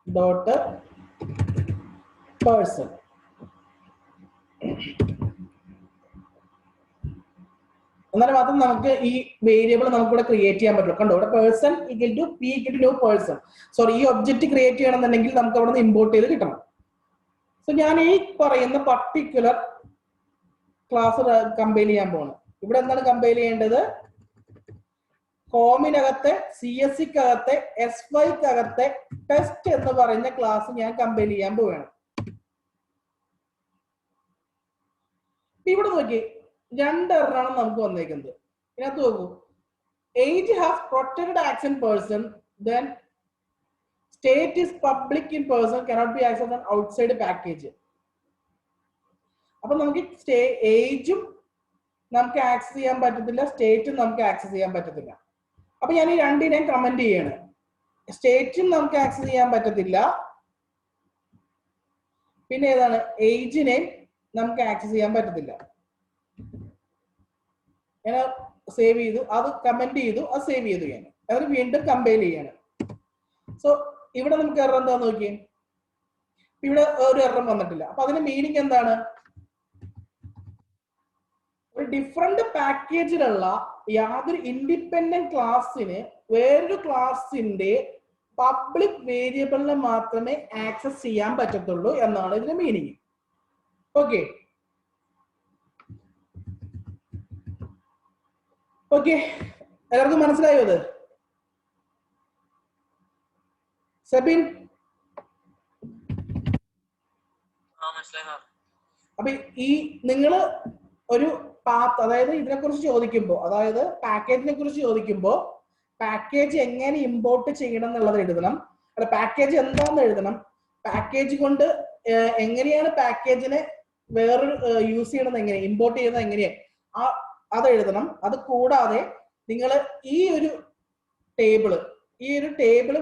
dot person. എന്നാലും മാത്രം നമുക്ക് ഈ വേരിയബിൾ നമുക്കിവിടെ ക്രിയേറ്റ് ചെയ്യാൻ പറ്റുള്ളൂ. കണ്ടോ, ഇവിടെ person equal to p equal to new person. Sorry, ഈ ഒബ്ജക്റ്റ് ക്രിയേറ്റ് ചെയ്യണമെന്നുണ്ടെങ്കിൽ നമുക്ക് അവിടെ നിന്ന് ഇമ്പോർട്ട് ചെയ്ത് കിട്ടണം. സോ ഞാൻ ഈ പറയുന്ന പർട്ടിക്കുലർ ക്ലാസ് കമ്പൈൽ ചെയ്യാൻ പോകണം. ഇവിടെ എന്താണ് കമ്പൈൽ ചെയ്യേണ്ടത്? കോമിനകത്തെ CSEക്കകത്തെ SYക്കകത്തെ ടെസ്റ്റ് എന്ന് പറയുന്ന ക്ലാസ് ഞാൻ കമ്പൈൽ ചെയ്യാൻ പോവുകയാണ്. ഇവിടെ നോക്കി, രണ്ട് എററാണ് നമുക്ക് വന്നേക്കുന്നത്. ഇതിനകത്ത് നോക്കൂ, age has protected action person, then state is public in person, cannot be accessed on outside package. അപ്പൊ നമുക്ക് ഏജും നമുക്ക് ആക്സസ് ചെയ്യാൻ പറ്റത്തില്ല, സ്റ്റേറ്റും നമുക്ക് ആക്സസ് ചെയ്യാൻ പറ്റത്തില്ല. അപ്പൊ ഞാൻ ഈ രണ്ടിനെയും കമന്റ് ചെയ്യാണ്. സ്റ്റേറ്റും നമുക്ക് ആക്സസ് ചെയ്യാൻ പറ്റത്തില്ല, പിന്നെ ഏതാണ്? ഏജിനെയും നമുക്ക് ആക്സസ് ചെയ്യാൻ പറ്റത്തില്ല. ഞാൻ സേവ് ചെയ്തു, അത് കമന്റ് ചെയ്തു, അത് സേവ് ചെയ്തു. ഞാൻ അത് വീണ്ടും കമ്പൈൽ ചെയ്യാണ്. സോ ഇവിടെ നമുക്ക് എറർ എന്താ നോക്കിയേ, ഇവിടെ ഒരു എറർ വന്നിട്ടില്ല. അപ്പൊ അതിന്റെ മീനിങ് എന്താണ്? ഒരു ഡിഫറെന്റ് പാക്കേജിലുള്ള യാതൊരു ഇൻഡിപെൻഡന്റ് ക്ലാസ്സിന് വേറൊരു ക്ലാസ്സിന്റെ പബ്ലിക് വേരിയബിളിനെ മാത്രമേ ആക്സസ് ചെയ്യാൻ പറ്റത്തുള്ളൂ എന്നാണ് ഇതിന്റെ മീനിങ്. ഓക്കെ ഓക്കെ, എല്ലാവർക്കും മനസ്സിലായോ അത്? സബിൻ, അപ്പൊ ഈ നിങ്ങള് ഒരു പാത്ത്, അതായത് ഇതിനെ കുറിച്ച് ചോദിക്കുമ്പോ, അതായത് പാക്കേജിനെ കുറിച്ച് ചോദിക്കുമ്പോ പാക്കേജ് എങ്ങനെ ഇമ്പോർട്ട് ചെയ്യണം എന്നുള്ളത് എഴുതണം. അല്ല, പാക്കേജ് എന്താന്ന് എഴുതണം. പാക്കേജ് കൊണ്ട് എങ്ങനെയാണ് പാക്കേജിനെ വേറൊരു യൂസ് ചെയ്യണത്, എങ്ങനെ ഇമ്പോർട്ട് ചെയ്യുന്നത് എങ്ങനെയാണ്, അത് എഴുതണം. അത് കൂടാതെ നിങ്ങൾ ഈ ഒരു ടേബിള്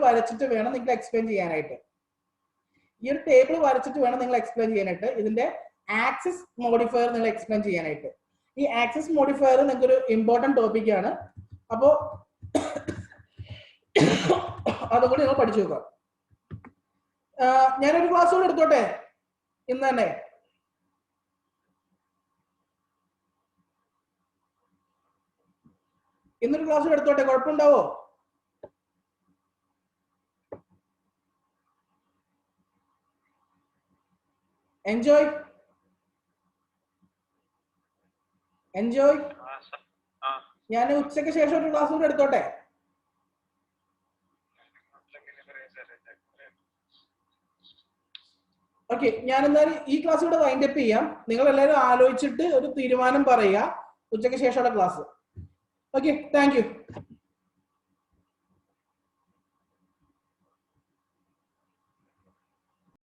വരച്ചിട്ട് വേണം നിങ്ങൾ എക്സ്പ്ലെയിൻ ചെയ്യാനായിട്ട്. ഈ ഒരു ടേബിൾ വരച്ചിട്ട് വേണം നിങ്ങൾ എക്സ്പ്ലെയിൻ ചെയ്യാനായിട്ട്. ഇതിന്റെ ആക്സസ് മോഡിഫയർ നിങ്ങൾ എക്സ്പ്ലെയിൻ ചെയ്യാനായിട്ട്. ഈ ആക്സസ് മോഡിഫയർ നിങ്ങൾക്ക് ഒരു ഇമ്പോർട്ടന്റ് ടോപ്പിക് ആണ്. അപ്പോ അതുകൂടി നിങ്ങൾ പഠിച്ചു നോക്കാം. ഞാനൊരു ക്ലാസ് കൂടെ എടുത്തോട്ടെ ഇന്ന് തന്നെ. ഇന്നൊരു ക്ലാസ് എടുത്തോട്ടെ, കുഴപ്പമുണ്ടാവോ? എൻജോയ്. ഞാൻ ഉച്ചയ്ക്ക് ശേഷം ഒരു ക്ലാസ് കൂടെ എടുത്തോട്ടെ. ഓക്കെ, ഞാൻ എന്തായാലും ഈ ക്ലാസ് കൂടെ വൈൻഡ് അപ്പ് ചെയ്യാം. നിങ്ങൾ എല്ലാവരും ആലോചിച്ചിട്ട് ഒരു തീരുമാനം പറയുക ഉച്ചയ്ക്ക് ശേഷമുള്ള ക്ലാസ്. Okay, thank you.